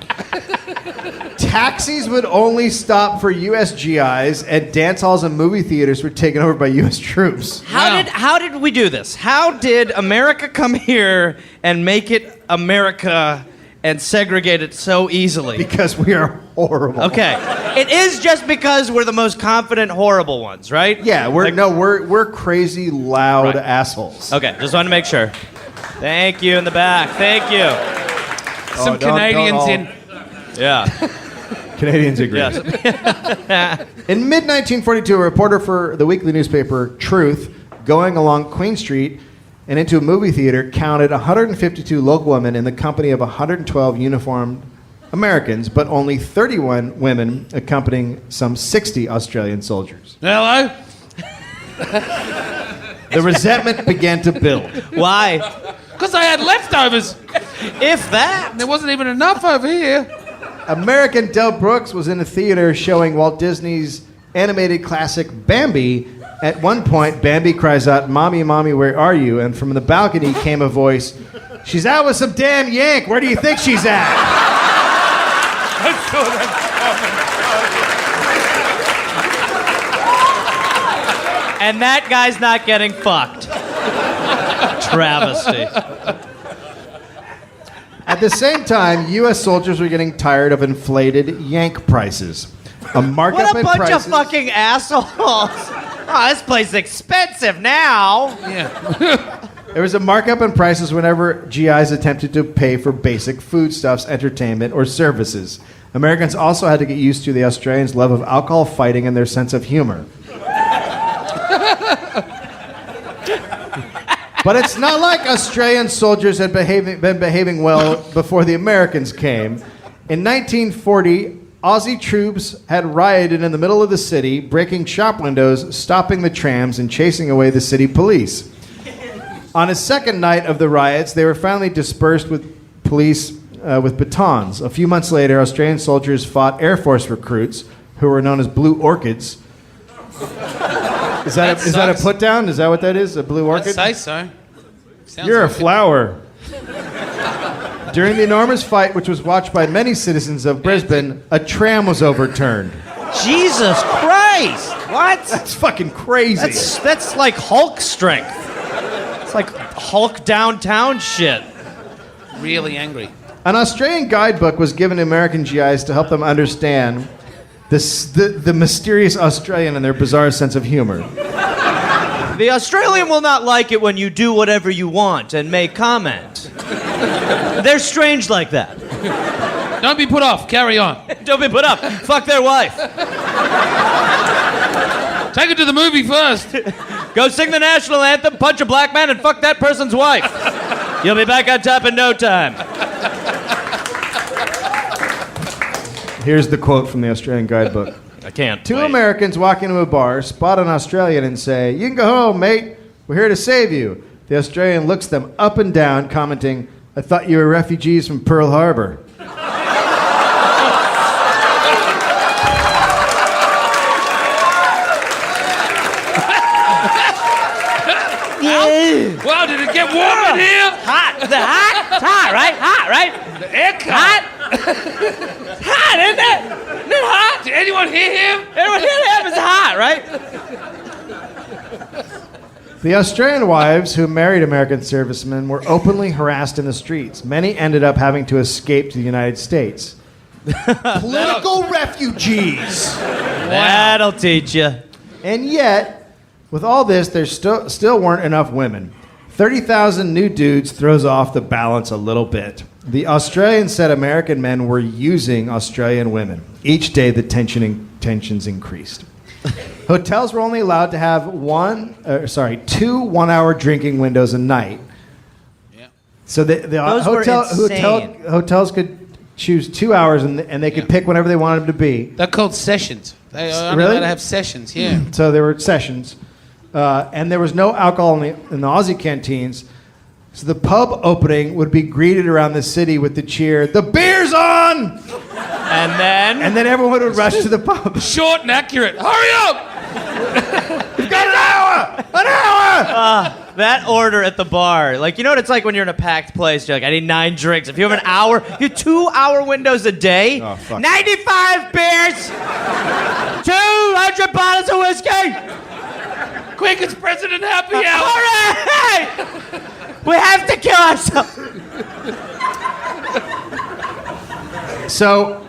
Taxis would only stop for U.S. GIs, and dance halls and movie theaters were taken over by U.S. troops. How did we do this? How did America come here and make it America and segregate it so easily? Because we are horrible. Okay. It is just because we're the most confident, horrible ones, right? Yeah, we're crazy, loud Right. assholes. Okay, just want to make sure. Thank you in the back. Thank you. Some don't Canadians all- in. Yeah. Canadians agree. Yes. In mid-1942, a reporter for the weekly newspaper Truth, going along Queen Street and into a movie theater, counted 152 local women in the company of 112 uniformed Americans, but only 31 women accompanying some 60 Australian soldiers. Hello? The resentment began to build. Why? Because I had leftovers. If that. There wasn't even enough over here. American Del Brooks was in a theater showing Walt Disney's animated classic Bambi. At one point, Bambi cries out, "Mommy, Mommy, where are you?" And from the balcony came a voice, "She's out with some damn Yank. Where do you think she's at?" I saw that And that guy's not getting fucked. Travesty. At the same time, U.S. soldiers were getting tired of inflated Yank prices. A markup What a in bunch prices. of fucking assholes. Oh, this place is expensive now. Yeah. There was a markup in prices whenever GIs attempted to pay for basic foodstuffs, entertainment, or services. Americans also had to get used to the Australians' love of alcohol, fighting, and their sense of humor. But it's not like Australian soldiers had been behaving well before the Americans came. In 1940, Aussie troops had rioted in the middle of the city, breaking shop windows, stopping the trams, and chasing away the city police. On a second night of the riots, they were finally dispersed with police with batons. A few months later, Australian soldiers fought Air Force recruits, who were known as Blue Orchids. Is that a put down? Is that what that is? A blue I'd orchid? say so. Sounds You're a like it. flower. During the enormous fight, which was watched by many citizens of Brisbane, a tram was overturned. Jesus Christ. What? That's fucking crazy. That's like Hulk strength. It's like Hulk downtown shit. Really angry. An Australian guidebook was given to American GIs to help them understand the mysterious Australian and their bizarre sense of humor. The Australian will not like it when you do whatever you want and make comment. They're strange like that. Don't be put off. Carry on. Don't be put up. Fuck their wife. Take it to the movie first. Go sing the national anthem, punch a black man, and fuck that person's wife. You'll be back on top in no time. Here's the quote from the Australian guidebook. I can't. Two wait. Americans walk into a bar, spot an Australian, and say, "You can go home, mate. We're here to save you." The Australian looks them up and down, commenting, "I thought you were refugees from Pearl Harbor." Wow, did it get warm in here? Hot. Is it hot? It's hot, right? Hot, right? The aircon. Hot? Hot, isn't it? Isn't it hot? Did anyone hear him? Everyone hear him? It's hot, right? The Australian wives who married American servicemen were openly harassed in the streets. Many ended up having to escape to the United States. Political refugees! That'll teach you. And yet, with all this, there still weren't enough women. 30,000 new dudes throws off the balance a little bit. The Australians said American men were using Australian women. Each day, the tensions increased. Hotels were only allowed to have 2 one-hour drinking windows a night. Yeah. So the Those were insane. hotels could choose 2 hours, and they could pick whenever they wanted them to be. They're called sessions. They are only Really? allowed to have sessions, yeah. So there were sessions. And there was no alcohol in the Aussie canteens. So the pub opening would be greeted around the city with the cheer, "The beer's on!" And then everyone would rush to the pub. Short and accurate. Hurry up! We've got an hour! An hour! that order at the bar. Like, you know what it's like when you're in a packed place? You're like, I need 9 drinks. If you have an hour, you have 2-hour windows a day. Oh, fuck. 95 beers! 200 bottles of whiskey! Quick, it's President Happy Hour! Hooray! We have to kill ourselves! So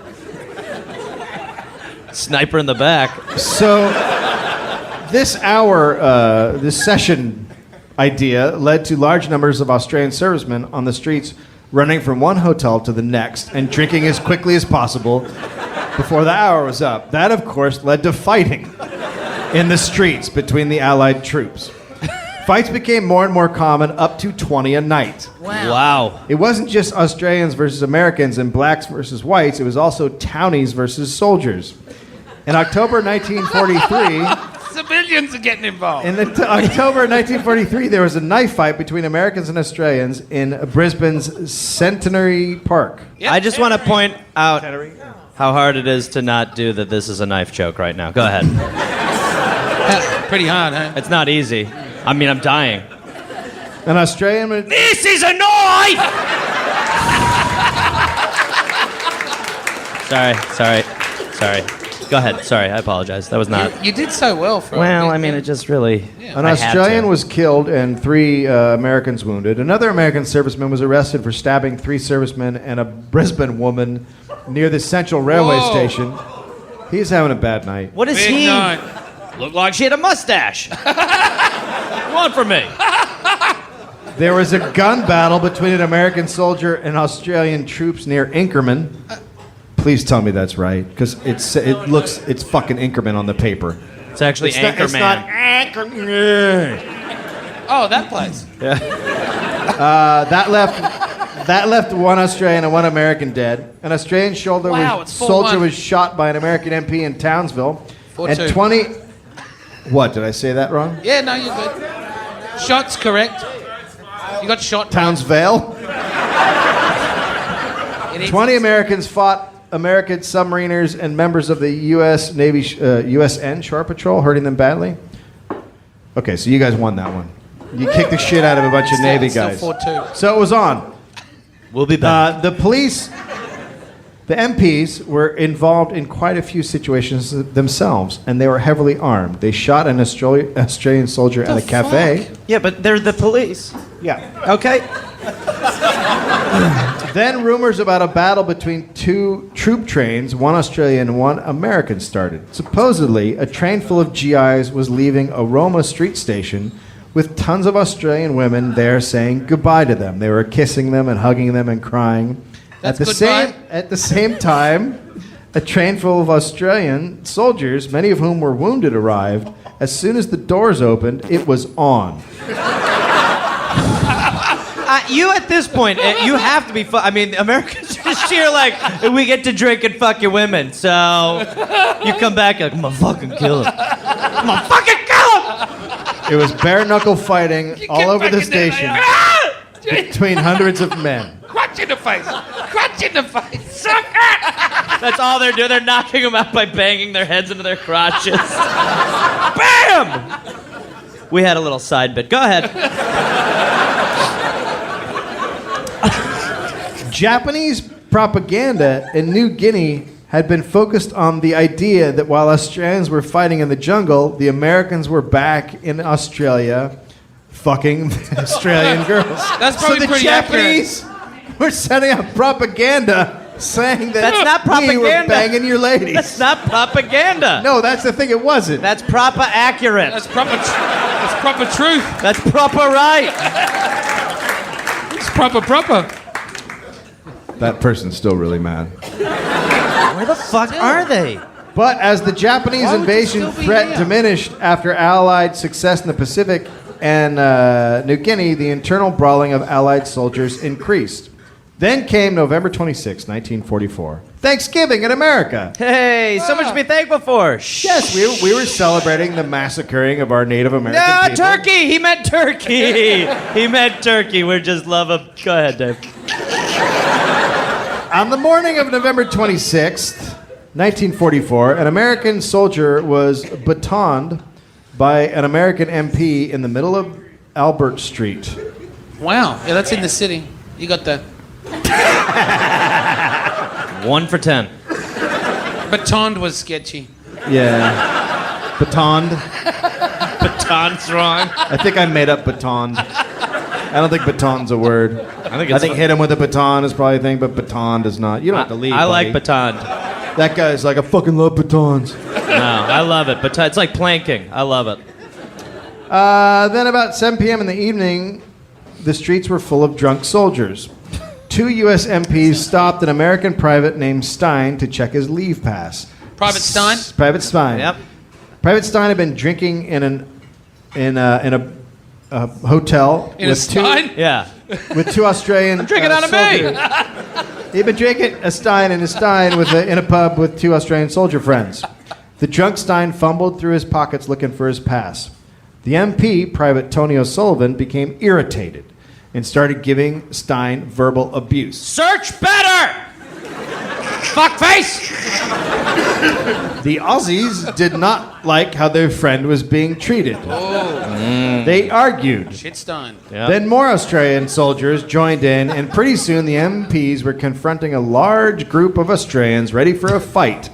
Sniper in the back. this hour, this session idea led to large numbers of Australian servicemen on the streets running from one hotel to the next and drinking as quickly as possible before the hour was up. That, of course, led to fighting in the streets between the Allied troops. Fights became more and more common, up to 20 a night. Wow. It wasn't just Australians versus Americans and blacks versus whites, it was also townies versus soldiers. In October 1943, Civilians are getting involved. in October 1943, there was a knife fight between Americans and Australians in Brisbane's Centenary Park. Yep. I just want to point out how hard it is to not do that this is a knife joke right now. Go ahead. Pretty hard, huh? It's not easy. I mean, I'm dying. An Australian... This is a knife! Sorry. Go ahead. Sorry, I apologize. That was not... You did so well for Well, I mean, it just really... An I had Australian to. was killed and 3 Americans wounded. Another American serviceman was arrested for stabbing 3 servicemen and a Brisbane woman near the Central Railway Whoa. Station. He's having a bad night. What is Big he? night. Looked like she had a mustache. Come on for me. There was a gun battle between an American soldier and Australian troops near Inkerman. Please tell me that's right, because it's fucking Inkerman on the paper. It's actually Anchorman. It's not Anchorman. Oh, that place. That left 1 Australian and 1 American dead. An Australian soldier Wow, it's 4-1. soldier was shot by an American MP in Townsville. 4-2. And 20. What, did I say that wrong? Yeah, no, you're good. Shot's correct. You got shot. Townsville? It is- 20 Americans fought American submariners and members of the U.S. Navy, USN Shore Patrol, hurting them badly. Okay, so you guys won that one. You kicked the shit out of a bunch of Navy Still guys. 4-2. So it was on. We'll be back. The police, the MPs, were involved in quite a few situations themselves, and they were heavily armed. They shot an Australian soldier at a cafe. Yeah, but they're the police. Yeah. Okay. Then rumors about a battle between two troop trains, one Australian and one American, started. Supposedly, a train full of GIs was leaving Aroma Street Station with tons of Australian women there saying goodbye to them. They were kissing them and hugging them and crying. At the same time, a train full of Australian soldiers, many of whom were wounded, arrived. As soon as the doors opened, it was on. You at this point, you have to be. I mean, Americans just cheer like we get to drink and fuck your women. So you come back like I'm gonna fucking kill him. I'm gonna fucking kill him. It was bare knuckle fighting all over the station between hundreds of men. Crunch in the face. Crunch in the face. Suck it. That's all they're doing. They're knocking them out by banging their heads into their crotches. Bam! We had a little side bit. Go ahead. Japanese propaganda in New Guinea had been focused on the idea that while Australians were fighting in the jungle, the Americans were back in Australia fucking Australian girls. That's probably so the pretty Japanese were setting up propaganda saying that That's not we were propaganda. banging your ladies. That's not propaganda. No, that's the thing, it wasn't. That's proper accurate. That's proper truth. That's proper right. It's proper. That person's still really mad. Where the fuck are they? But as the Japanese Why would you invasion still be threat here? diminished after Allied success in the Pacific and New Guinea, the internal brawling of Allied soldiers increased. Then came November 26, 1944. Thanksgiving in America. Hey, so much to be thankful for. Yes, we were celebrating the massacring of our Native American No, people. turkey! He meant turkey! He meant turkey. We're just love him. Go ahead, Dave. On the morning of November 26th, 1944, an American soldier was batoned by an American MP in the middle of Albert Street. Wow. Yeah, that's in the city. You got that. 1 for 10. Batoned was sketchy. Yeah. Batoned. Baton's wrong. I think I made up batoned. I don't think baton's a word. I think hit him with a baton is probably a thing, but baton does not. You don't have to leave. I like buddy. baton. That guy's like, I fucking love batons. No, I love it. Baton. It's like planking. I love it. Then about 7 p.m. in the evening, the streets were full of drunk soldiers. 2 U.S. MPs stopped an American private named Stein to check his leave pass. Private Stein? Private Stein. Yep. Private Stein had been drinking in a hotel In a Stein? Yeah. with 2 Australian. drinking out of me. He'd been drinking a Stein in a Stein in a pub with 2 Australian soldier friends. The drunk Stein fumbled through his pockets looking for his pass. The MP, Private Tony O'Sullivan, became irritated and started giving Stein verbal abuse. Search better! Fuckface! The Aussies did not like how their friend was being treated. They argued. Shit Stein. Then more Australian soldiers joined in, and pretty soon the MPs were confronting a large group of Australians ready for a fight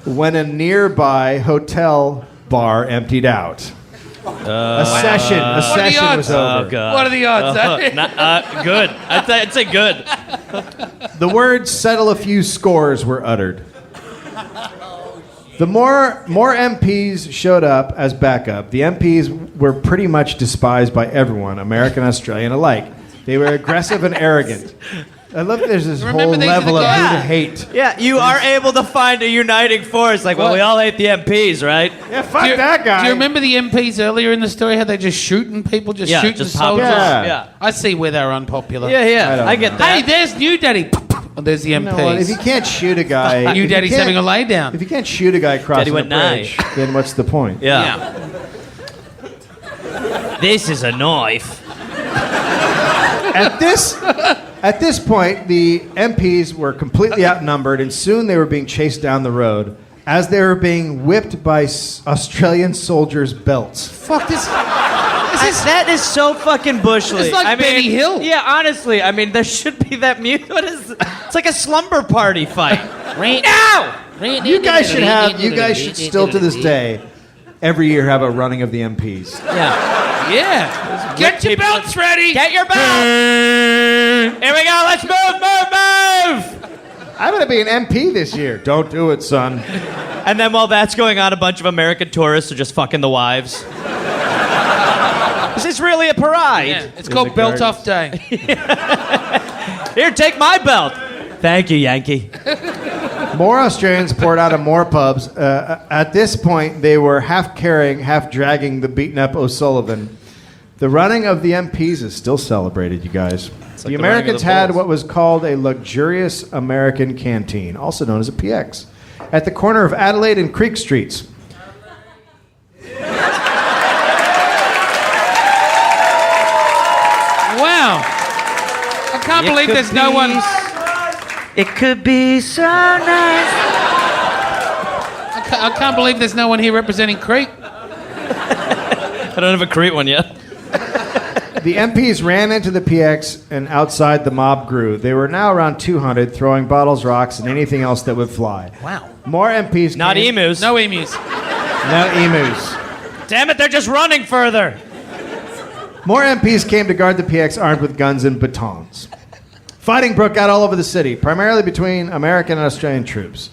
when a nearby hotel bar emptied out. A session was over. Oh, God. What are the odds? Good. I'd say good. The words "settle a few scores" were uttered. The more MPs showed up as backup. The MPs were pretty much despised by everyone, American and Australian alike. They were aggressive and arrogant. I love that there's this whole Remember, these are level the of guys- who to hate. Yeah, you are able to find a uniting force. Like, well, we all hate the MPs, right? Yeah, fuck that guy. Do you remember the MPs earlier in the story? How they just shooting people, Yeah, shooting just pop soldiers? Yeah. Yeah. I see where they're unpopular. Yeah. I get that. Hey, there's New Daddy. Oh, there's the You know what? If you MPs. can't shoot a guy, New if you Daddy's can't- having a lay down. If you can't shoot a guy crossing a went bridge, then what's the point? Yeah. This is a knife. At this point, the MPs were completely outnumbered, and soon they were being chased down the road as they were being whipped by Australian soldiers' belts. Fuck this. That is so fucking bushly. It's like Benny Hill. Yeah, honestly, I mean, there should be that music. What is? It's like a slumber party fight. No! You guys should still to this day, every year have a running of the MPs. Yeah. Yeah. Get your belts ready. Get your belts. Here we go. Let's move. I'm going to be an MP this year. Don't do it, son. And then while that's going on, a bunch of American tourists are just fucking the wives. Is this really a parade? Yeah, it's called Belt Off Day. Here, take my belt. Thank you, Yankee. More Australians poured out of more pubs. At this point, they were half carrying, half dragging the beaten-up O'Sullivan. The running of the MPs is still celebrated, you guys. The Americans had what was called a luxurious American canteen, also known as a PX, at the corner of Adelaide and Creek Streets. Wow. I can't believe there's no one... It could be so nice. I can't believe there's no one here representing Crete. I don't have a Crete one yet. The MPs ran into the PX and outside the mob grew. They were now around 200, throwing bottles, rocks, and anything else that would fly. Wow. More MPs Not came. emus. No emus. No emus. Damn it, they're just running further. More MPs came to guard the PX armed with guns and batons. Fighting broke out all over the city, primarily between American and Australian troops.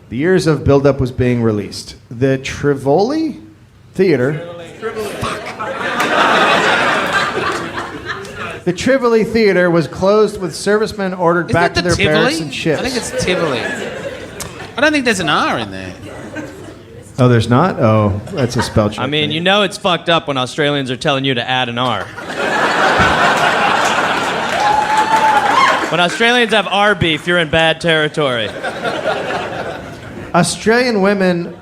The years of buildup was being released. The Tivoli Theater... The Tivoli Theater was closed with servicemen ordered back to their barracks and ships. I think it's Tivoli. I don't think there's an R in there. Oh, there's not? Oh, that's a spell check. I mean, you know it's fucked up when Australians are telling you to add an R. When Australians have R beef, you're in bad territory. Australian women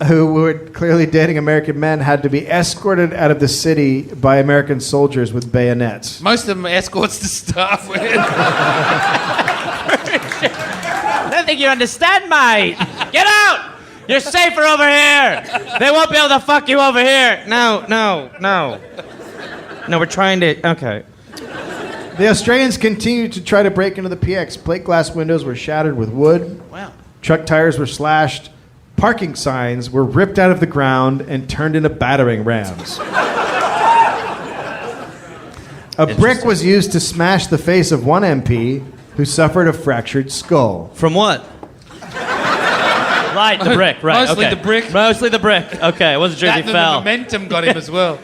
who were clearly dating American men had to be escorted out of the city by American soldiers with bayonets. Most of them are escorts to start with. I don't think you understand, mate. Get out! You're safer over here. They won't be able to fuck you over here. No. No, we're trying to... Okay. The Australians continued to try to break into the PX. Plate glass windows were shattered with wood. Wow. Truck tires were slashed. Parking signs were ripped out of the ground and turned into battering rams. A brick was used to smash the face of one MP who suffered a fractured skull. From what? Right, the brick. Right. Mostly okay. the brick. Mostly the brick. Okay, I wasn't sure if he The fell. momentum got him as well.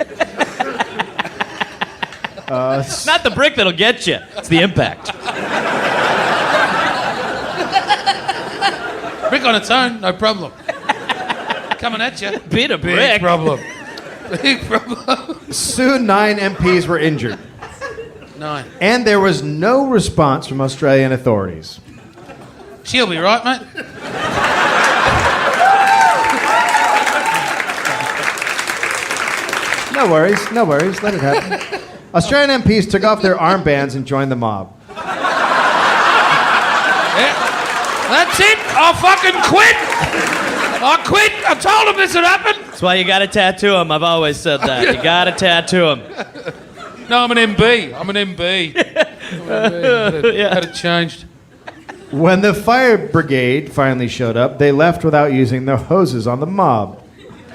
It's not the brick that'll get you. It's the impact. Brick on its own, no problem. Coming at you. Bit of Big brick. problem. Big problem. Soon 9 MPs were injured. 9. And there was no response from Australian authorities. She'll be right, mate. No worries. Let it happen. Australian MPs took off their armbands and joined the mob. Yeah. That's it. I'll fucking quit. I quit. I told him this would happen. That's why you gotta tattoo him. I've always said that. You gotta tattoo him. No, I'm an MB. Had it changed. When the fire brigade finally showed up, they left without using their hoses on the mob.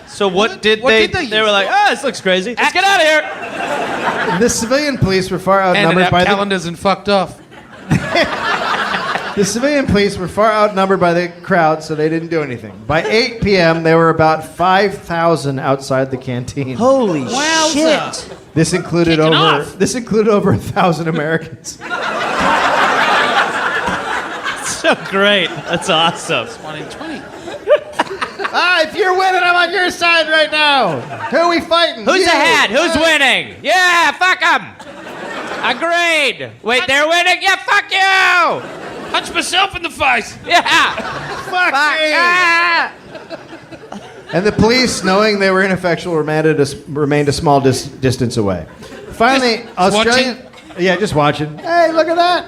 So what did what they... did they They were use? like, this looks crazy. Let's get out of here. The civilian police were far Handed outnumbered out by calendars and fucked off. the civilian police were far outnumbered by the crowd, so they didn't do anything. By 8 p.m., there were about 5,000 outside the canteen. Holy Wowza. shit. This included Kicking over off. 1,000 Americans. So great. That's awesome. 1 in 20. If you're winning, I'm on your side right now. Who are we fighting? Who's You. ahead? Who's winning? Yeah, fuck them. Agreed. Wait, they're winning? Yeah, fuck you. Punch myself in the face. Yeah. Fuck Fuck. me. Ah. And the police, knowing they were ineffectual, remained a small distance away. Finally, Just Australian... Yeah, just watching. Hey, look at that.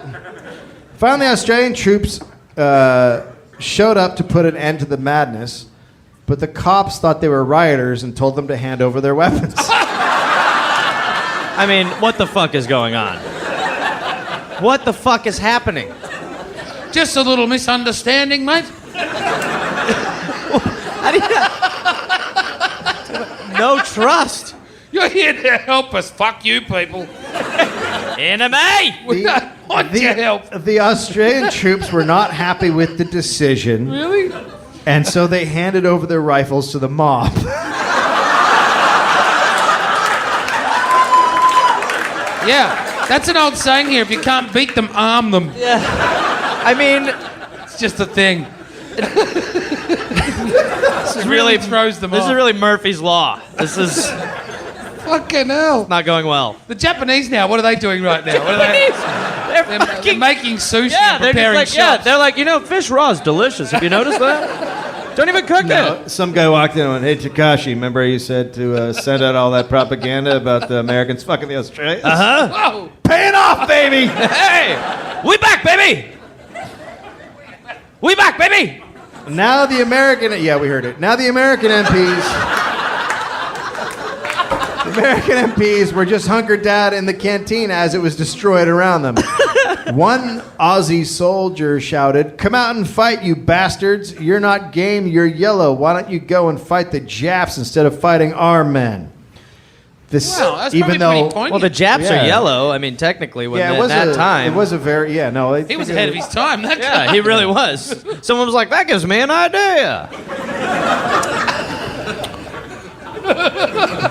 Finally, Australian troops showed up to put an end to the madness, but the cops thought they were rioters and told them to hand over their weapons. I mean, what the fuck is going on? What the fuck is happening? Just a little misunderstanding, mate. No trust. You're here to help us. Fuck you, people. Enemy! We don't want your help. The Australian troops were not happy with the decision, Really? and so they handed over their rifles to the mob. Yeah. That's an old saying here. If you can't beat them, arm them. Yeah. I mean, It's just a thing. this is really throws them This off. is really Murphy's Law. This is Fucking hell. not going well. The Japanese now, what are they doing right now? What are they? They're making sushi and preparing shops. they're like, fish raw is delicious. Have you noticed that? Don't even cook it. Some guy walked in and went, "Hey, Takashi, remember you said to send out all that propaganda about the Americans fucking the Australians? Whoa. Paying off, baby!" Hey, we back, baby. We back, baby. Now the American... Yeah, we heard it. Now the American MPs... The American MPs were just hunkered down in the canteen as it was destroyed around them. One Aussie soldier shouted, "Come out and fight, you bastards. You're not game, you're yellow. Why don't you go and fight the Japs instead of fighting our men?" This, Wow, that's probably pretty poignant. Well, the Japs Yeah. are yellow. I mean, technically, when yeah, at that time. It was a very... Yeah, no. He was ahead of his time. That Yeah, guy. he really was. Someone was like, that gives me an idea.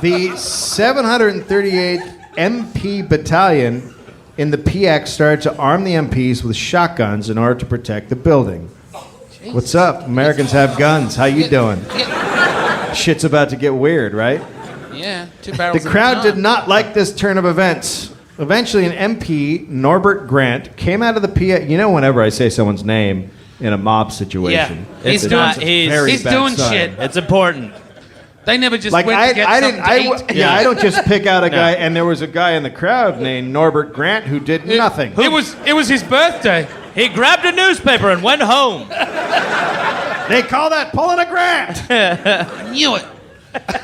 The 738th MP Battalion in the PX started to arm the MPs with shotguns in order to protect the building. What's up? Americans have guns. How you doing? Shit's about to get weird, right? Yeah, 2 The barrels. crowd did not like this turn of events. Eventually, an MP, Norbert Grant, came out of the PX. You know, whenever I say someone's name in a mob situation, Yeah, he's it's doing- a very he's bad doing sign. shit. It's important. They never just Like went to get something to eat. I don't just pick out a guy. And there was a guy in the crowd named Norbert Grant who did nothing. It was his birthday. He grabbed a newspaper and went home. They call that pulling a Grant. I knew it.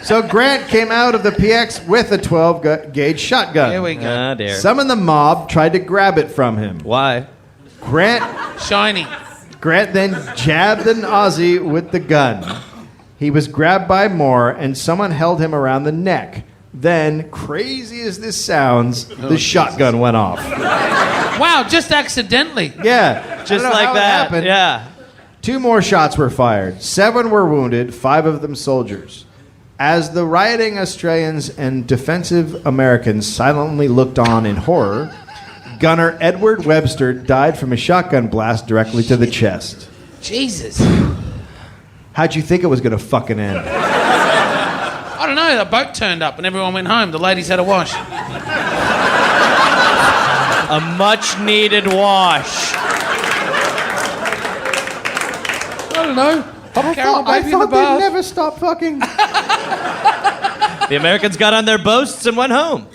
So Grant came out of the PX with a 12-gauge shotgun. Here we go. Ah, dear. Some in the mob tried to grab it from him. Why? Grant Shiny. then jabbed an Aussie with the gun. He was grabbed by more, and someone held him around the neck. Then, crazy as this sounds, the shotgun went off. Wow, just accidentally. Yeah, I Just don't know like how it that. happened. Yeah. 2 more shots were fired. 7 were wounded, 5 of them soldiers. As the rioting Australians and defensive Americans silently looked on in horror, gunner Edward Webster died from a shotgun blast directly to the chest. Jesus. How'd you think it was going to fucking end? I don't know. The boat turned up and everyone went home. The ladies had a wash. A much needed wash. I don't know. Pop Carol baby in the they'd bath. never stop fucking. The Americans got on their boats and went home.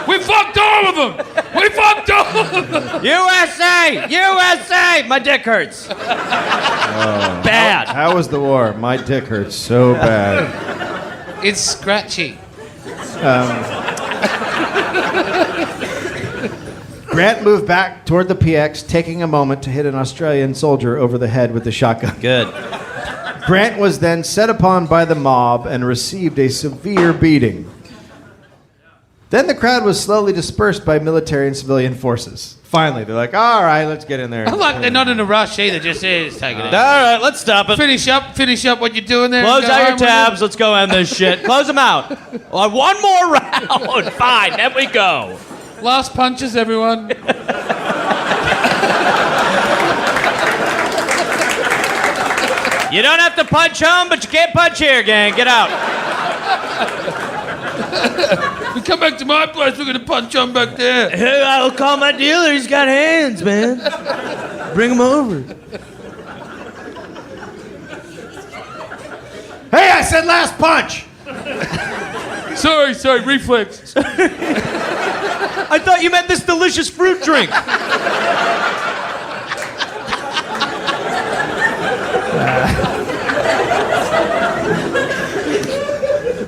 We fucked all of them. We fucked all of them. USA! USA! My dick hurts. Bad. How was the war? My dick hurts so bad. It's scratchy. Grant moved back toward the PX, taking a moment to hit an Australian soldier over the head with the shotgun. Good. Grant was then set upon by the mob and received a severe beating. Then the crowd was slowly dispersed by military and civilian forces. Finally, they're like, all right, let's get in there. I like they're not in a rush either. Just take it All out. right, let's stop it. Finish up what you're doing there. and Close go out your home with it. tabs. Let's go end this shit. Close them out. One more round. Fine. Then we go. Last punches, everyone. You don't have to punch home, but you can't punch here, gang. Get out. We come back to my place. We're gonna punch on back there. Hey, I'll call my dealer. He's got hands, man. Bring him over. Hey, I said last punch! Sorry, reflex. I thought you meant this delicious fruit drink.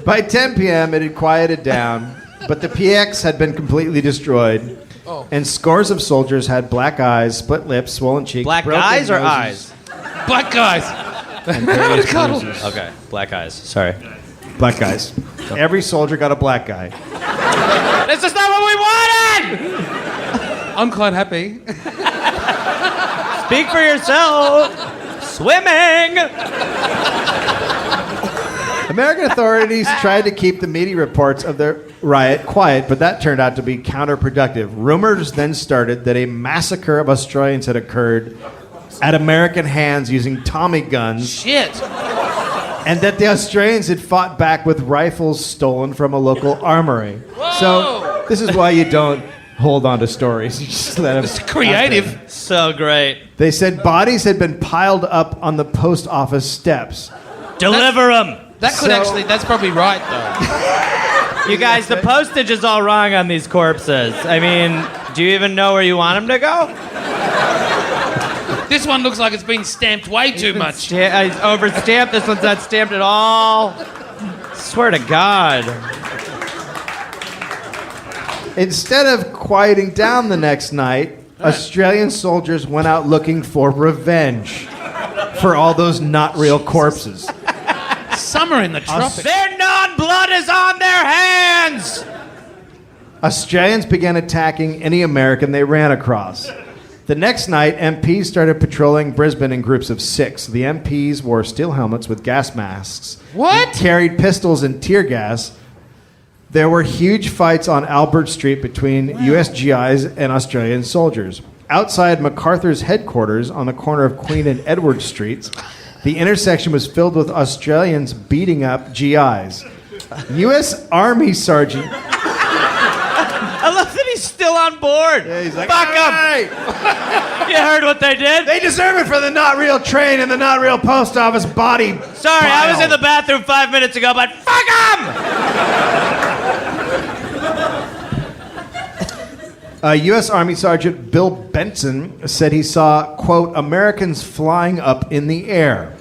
By 10 p.m., it had quieted down, but the PX had been completely destroyed, and scores of soldiers had black eyes, split lips, swollen cheeks, Black broken guys or noses, eyes? Black guys. and various Cuddle. bruises. Okay, black eyes. Sorry. Black guys. Every soldier got a black guy. This is not what we wanted! I'm quite happy. Speak for yourself. Swimming! American authorities tried to keep the media reports of the riot quiet, but that turned out to be counterproductive. Rumors then started that a massacre of Australians had occurred at American hands using Tommy guns, Shit. and that the Australians had fought back with rifles stolen from a local armory. So this is why you don't hold on to stories. You just let them. It's creative. So great. They said bodies had been piled up on the post office steps. Deliver them! That could actually, that's probably right, though. You guys, the postage is all wrong on these corpses. I mean, do you even know where you want them to go? This one looks like it's been stamped way too much. It's overstamped. This one's not stamped at all. Swear to God. Instead of quieting down the next night, Australian soldiers went out looking for revenge for all those not real corpses. Summer in the tropics. Their non-blood is on their hands! Australians began attacking any American they ran across. The next night, MPs started patrolling Brisbane in groups of 6. The MPs wore steel helmets with gas masks. What? Carried pistols and tear gas. There were huge fights on Albert Street between US GIs and Australian soldiers. Outside MacArthur's headquarters on the corner of Queen and Edward Streets, the intersection was filled with Australians beating up GIs. US Army Sergeant... I love that he's still on board. Yeah, he's like, fuck them! "Hey, You heard what they did? they deserve it for the not real train and the not real post office body Sorry, I was pile." in the bathroom 5 minutes ago, but fuck them! U.S. Army Sergeant Bill Benson said he saw, quote, Americans flying up in the air.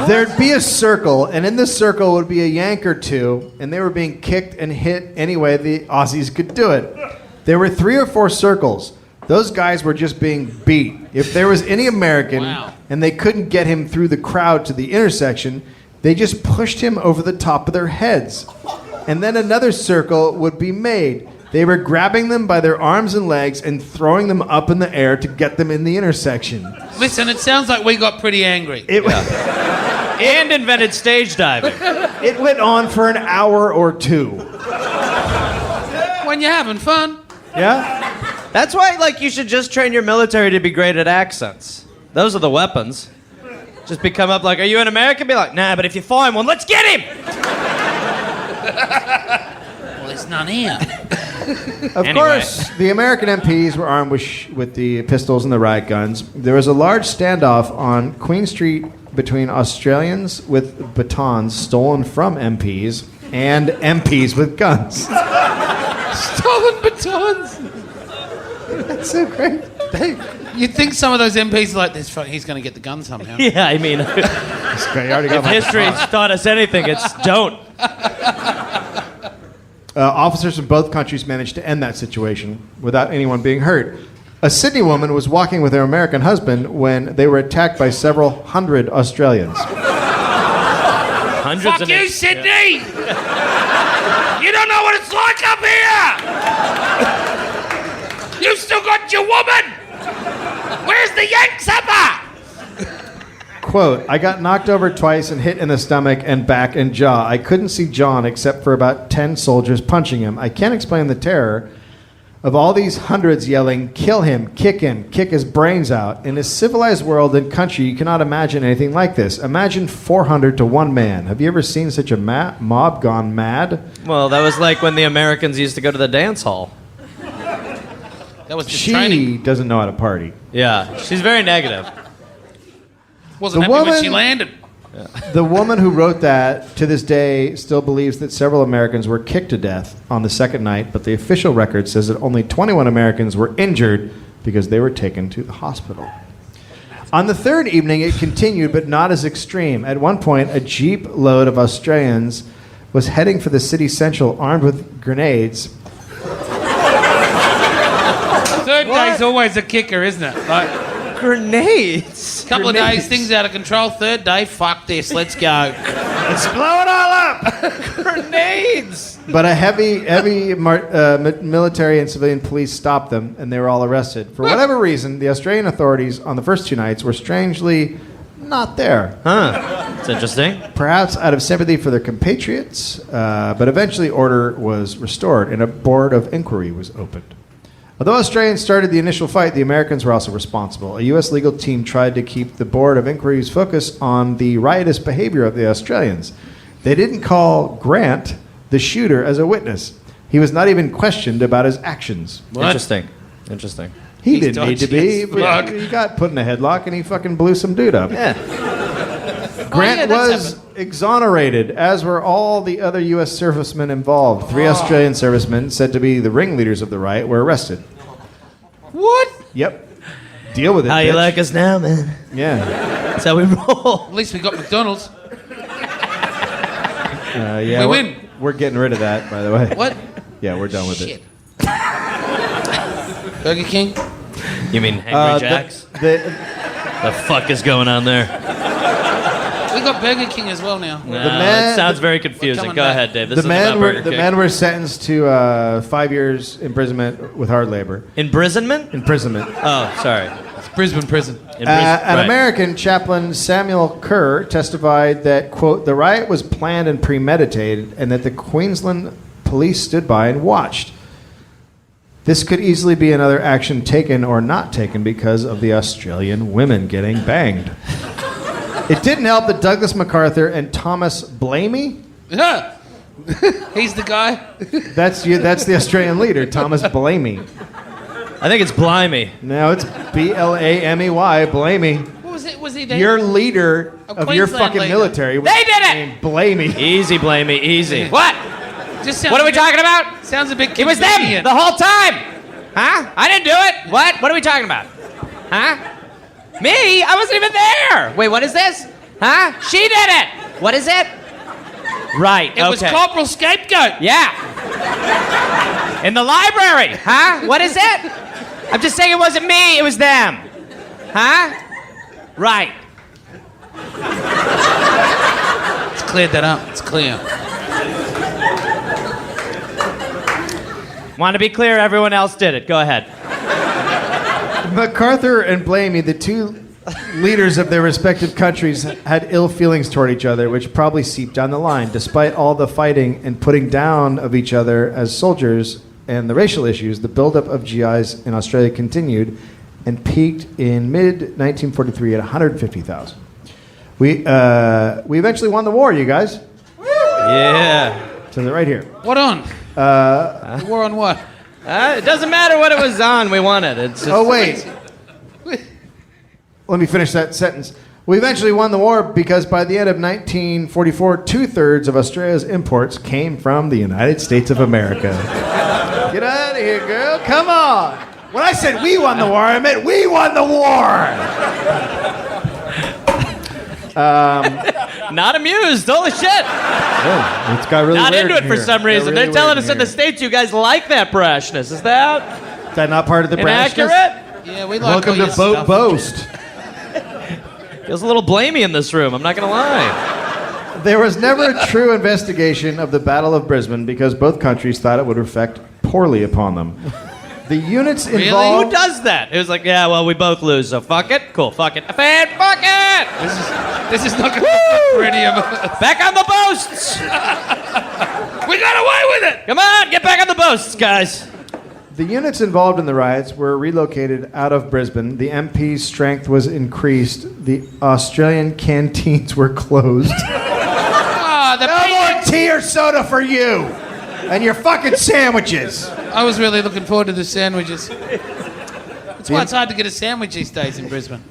There'd be a circle, and in the circle would be a Yank or two, and they were being kicked and hit any way the Aussies could do it. There were 3 or 4 circles. Those guys were just being beat. If there was any American and they couldn't get him through the crowd to the intersection, they just pushed him over the top of their heads. And then another circle would be made. They were grabbing them by their arms and legs and throwing them up in the air to get them in the intersection. Listen, it sounds like we got pretty angry. And invented stage diving. It went on for an hour or 2. When you're having fun. Yeah? That's why, like, you should just train your military to be great at accents. Those are the weapons. Just come up like, are you an American? Be like, nah, but if you find one, let's get him! Well, there's none here. Of course, the American MPs were armed with the pistols and the riot guns. There was a large standoff on Queen Street between Australians with batons stolen from MPs and MPs with guns. Stolen batons. That's so great. You'd think some of those MPs are like, this, he's going to get the gun somehow. Yeah, I mean, if history's taught us anything, it's don't. Officers from both countries managed to end that situation without anyone being hurt. A Sydney woman was walking with her American husband when they were attacked by several hundred Australians. Hundreds Fuck you, Sydney! You don't know what it's like up here! You've still got your woman! Where's the Yank supper? Quote, I got knocked over twice and hit in the stomach and back and jaw. I couldn't see John except for about 10 soldiers punching him. I can't explain the terror of all these hundreds yelling, kill him, kick his brains out. In a civilized world and country, you cannot imagine anything like this. Imagine 400 to 1 man. Have you ever seen such a mob gone mad? Well, that was like when the Americans used to go to the dance hall. That was just She training. doesn't know how to party. Yeah, she's very negative. Wasn't The happy when woman- she landed. The woman who wrote that, to this day, still believes that several Americans were kicked to death on the second night, but the official record says that only 21 Americans were injured because they were taken to the hospital. On the third evening, it continued, but not as extreme. At one point, a jeep load of Australians was heading for the city central armed with grenades. Third day's always a kicker, isn't it? Like, Grenades? couple of days, things out of control. Third day, fuck this, let's go. Let's blow it all up. Grenades! But a heavy military and civilian police stopped them, and they were all arrested. For whatever reason, the Australian authorities on the first 2 nights were strangely not there. Huh. It's interesting. Perhaps out of sympathy for their compatriots, but eventually order was restored, and a board of inquiry was opened. Although Australians started the initial fight, the Americans were also responsible. A U.S. legal team tried to keep the board of inquiry's focus on the riotous behavior of the Australians. They didn't call Grant, the shooter, as a witness. He was not even questioned about his actions. Interesting. He He's didn't need to dodgy be. as fuck. He got put in a headlock and he fucking blew some dude up. Yeah. Grant that's was exonerated, as were all the other U.S. servicemen involved. 3 Australian servicemen, said to be the ringleaders of the riot, were arrested. What? Yep. Deal with it. How you bitch. like us now, man? Yeah. That's how we roll. At least we got McDonald's. Yeah. We we're- win. We're getting rid of that, by the way. What? Yeah, we're done with Shit. it. Burger King? You mean Angry Jacks? The The fuck is going on there? We got Burger King as well now. No, man- it sounds very confusing. coming Go back. ahead, Dave. This the is men about were Burger the King. men were sentenced to 5 years imprisonment with hard labor. Imprisonment? Imprisonment. Oh, sorry. It's Brisbane prison. An Right. American chaplain, Samuel Kerr, testified that, quote, the riot was planned and premeditated and that the Queensland police stood by and watched. This could easily be another action taken or not taken because of the Australian women getting banged. It didn't help that Douglas MacArthur and Thomas Blamey, Yeah. He's the guy. that's the Australian leader, Thomas Blamey. I think it's Blimey. No, it's Blamey, Blamey. What was it? Was he there? Your leader of your Queensland fucking leader. military was They did it! named Blamey. Easy, Blamey. Easy. What? Just sounds What are we a bit- talking about? Sounds a bit. It was them convenient. the whole time. Huh? I didn't do it. What? What are we talking about? Huh? Me? I wasn't even there. Wait, what is this? Huh? She did it. What is it? Right. It was Corporal Scapegoat. Yeah. In the library. Huh? What is it? I'm just saying it wasn't me. It was them. Huh? Right. It's cleared that up. It's clear. Want to be clear, everyone else did it. Go ahead. MacArthur and Blamey, the 2 leaders of their respective countries, had ill feelings toward each other, which probably seeped down the line. Despite all the fighting and putting down of each other as soldiers and the racial issues, the buildup of GIs in Australia continued and peaked in mid-1943 at 150,000. We eventually won the war, you guys. Yeah. So they're right here. What on? War on what? It doesn't matter what it was on. We won it. It's just, Oh, wait. Let me finish that sentence. We eventually won the war because by the end of 1944, 2/3 of Australia's imports came from the United States of America. Get out of here, girl. Come on. When I said we won the war, I meant we won the war. Not amused. Holy shit. Oh, it's got really Not weird into it in for here. some reason. Got They're really telling weird us in the here. States you guys like that brashness. Is that Is that not part of the brashness? inaccurate? Yeah, we like Welcome all to your Boat stuff. Boast. Feels a little blamey in this room. I'm not going to lie. There was never a true investigation of the Battle of Brisbane because both countries thought it would reflect poorly upon them. The units Who involved... does that? It was like, yeah, well, we both lose, so fuck it. Cool, fuck it. Fan, fuck it! This is not going to work for any of us. Back on the boasts! We got away with it. Come on, get back on the boasts, guys. The units involved in the riots were relocated out of Brisbane. The MP's strength was increased. The Australian canteens were closed. Ah, the No more peanuts. tea or soda for you and your fucking sandwiches. I was really looking forward to the sandwiches. That's why it's hard to get a sandwich these days in Brisbane.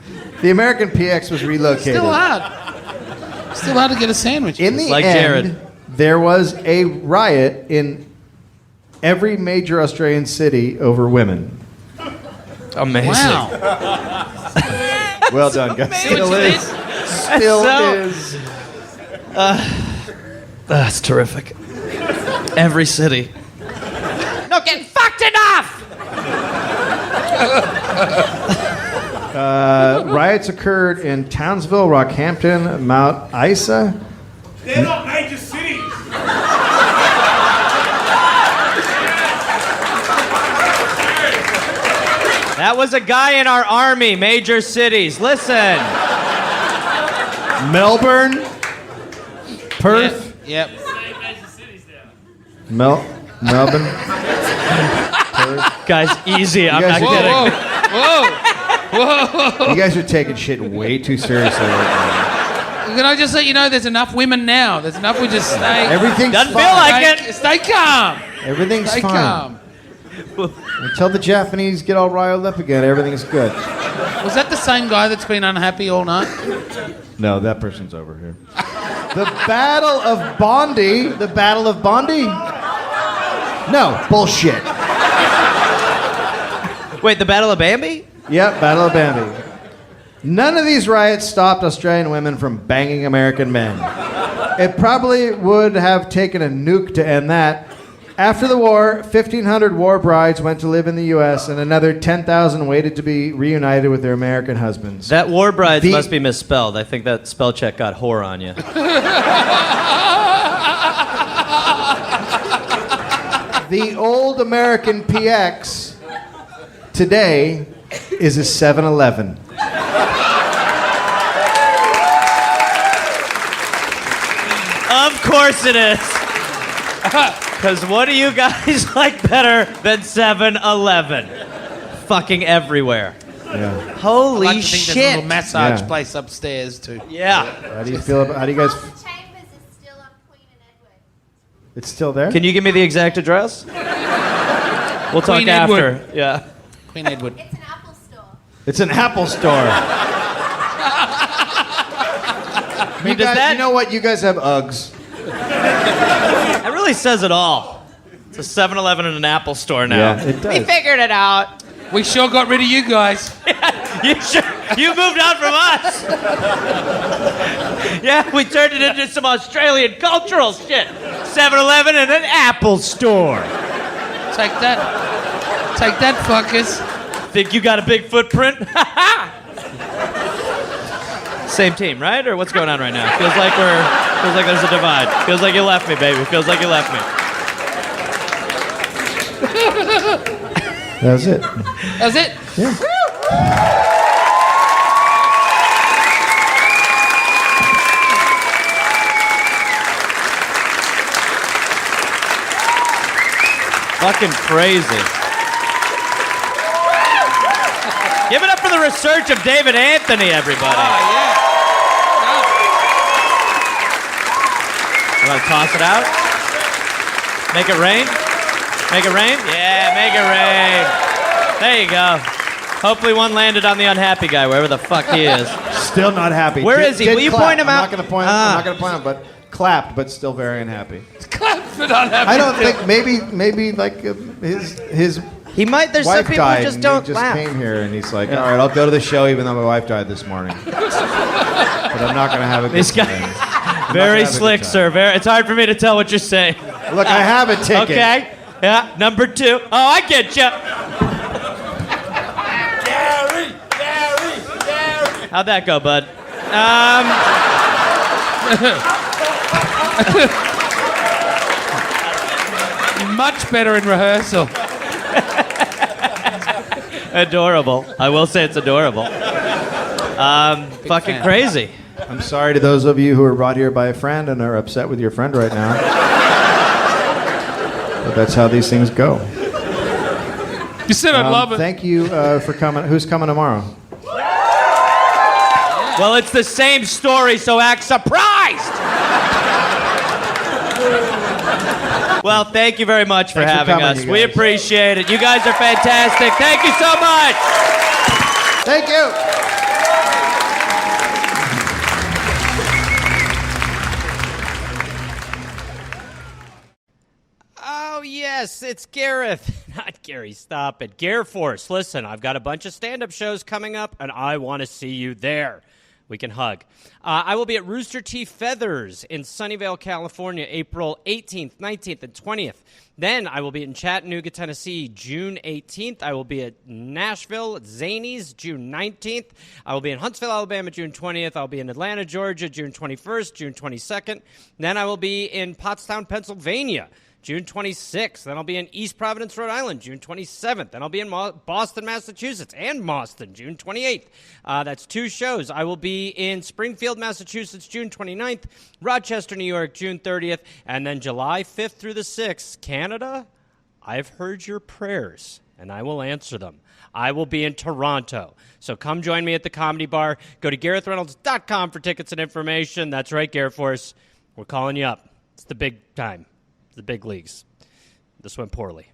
The American PX was relocated. Still hard. Still hard to get a sandwich. In the like end, Jared. there was a riot in every major Australian city over women. Amazing. Wow. Well done, guys. Still Which is. Still So- is. That's terrific. Every city. Not getting fucked enough! Riots occurred in Townsville, Rockhampton, Mount Isa, They're not major cities. That was a guy in our army, major cities. Listen. Melbourne, Perth, Yep. Melbourne. Perth. Guys, easy. I'm guys not are kidding. Whoa. You guys are taking shit way too seriously right Can I just let you know there's enough women now? There's enough. We just stay. now. Everything's Doesn't fine. feel like it. Stay calm. Everything's Stay fine. calm. Until the Japanese get all riled up again, everything's good. Was that the same guy that's been unhappy all night? No, that person's over here. The Battle of Bondi. The Battle of Bondi? No, bullshit. Wait, the Battle of Bambi? Yep, Battle of Bambi. None of these riots stopped Australian women from banging American men. It probably would have taken a nuke to end that. After the war, 1,500 war brides went to live in the U.S., and another 10,000 waited to be reunited with their American husbands. That war brides must be misspelled. I think that spell check got whore on you. The old American PX today is a 7-Eleven. Of course it is. Because what do you guys like better than 7-Eleven? Fucking everywhere. Yeah. Holy I like to think there's a shit. little massage Yeah. place upstairs too. Yeah. How do you feel about? How do you guys? Chambers is still on Queen and Edward. It's still there. Can you give me the exact address? We'll talk Queen after. Edward. Yeah. Queen Edward. It's an Apple store. It's an Apple store. I mean, does that... You know what? You guys have Uggs. That really says it all. It's a 7-Eleven and an Apple store now. Yeah, it does. We figured it out. We sure got rid of you guys. You moved on from us. Yeah, we turned it into some Australian cultural shit. 7-Eleven and an Apple store. Take that. Take that, fuckers. Think you got a big footprint? Same team, right? Or what's going on right now? Feels like there's a divide. Feels like you left me, baby. Feels like you left me. That's it. That's it. Yeah. Fucking crazy. Give it up for the research of David Anthony, everybody. Oh, yeah. You want to toss it out? Make it rain? Make it rain? Yeah, make it rain. There you go. Hopefully one landed on the unhappy guy, wherever the fuck he is. Still not happy. Where is he? Did Will you clap. point him out? I'm not going to point him. I'm not going to point him, but clapped, but still very unhappy. But unhappy. I don't think maybe like his He might. There's some wife people died who just and don't he just laugh. came here and he's like, all right, I'll go to the show even though my wife died this morning. But I'm not going to have a good This guy- time. Very have a good slick, time. sir. It's hard for me to tell what you're saying. Look, I have a ticket. Okay. Yeah. Number 2. Oh, I get you. Gary! How'd that go, bud? Much better in rehearsal. Adorable. I will say it's adorable. Fucking fan. crazy. I'm sorry to those of you who are brought here by a friend and are upset with your friend right now. But that's how these things go. You said I'd love it. Thank you for coming. Who's coming tomorrow? Well, it's the same story, so act surprised. Well, thank you very much for Thanks for having coming, us. you We guys. appreciate it. You guys are fantastic. Thank you so much. Thank you. Oh, yes, it's Gareth. Not Gary, stop it. Gare Force. Listen, I've got a bunch of stand-up shows coming up, and I want to see you there. We can hug. I will be at Rooster Teeth Feathers in Sunnyvale, California, April 18th, 19th, and 20th. Then I will be in Chattanooga, Tennessee, June 18th. I will be at Nashville at Zanies, June 19th. I will be in Huntsville, Alabama, June 20th. I'll be in Atlanta, Georgia, June 21st, June 22nd. Then I will be in Pottstown, Pennsylvania, June 26th. Then I'll be in East Providence, Rhode Island, June 27th. Then I'll be in Boston, Massachusetts, and Boston, June 28th. That's 2 shows. I will be in Springfield, Massachusetts, June 29th, Rochester, New York, June 30th, and then July 5th through the 6th. Canada, I've heard your prayers, and I will answer them. I will be in Toronto. So come join me at the Comedy Bar. Go to GarethReynolds.com for tickets and information. That's right, Gareth Force. We're calling you up. It's the big time. The big leagues. This went poorly.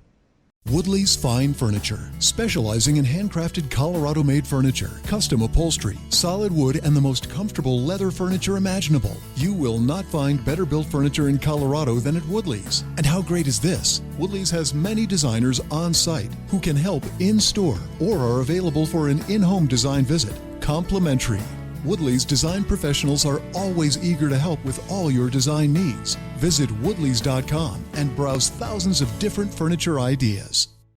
Woodley's Fine Furniture, specializing in handcrafted Colorado-made furniture, custom upholstery, solid wood, and the most comfortable leather furniture imaginable. You will not find better built furniture in Colorado than at Woodley's. And how great is this? Woodley's has many designers on site who can help in-store or are available for an in-home design visit, complimentary. Woodley's design professionals are always eager to help with all your design needs. Visit woodleys.com and browse thousands of different furniture ideas.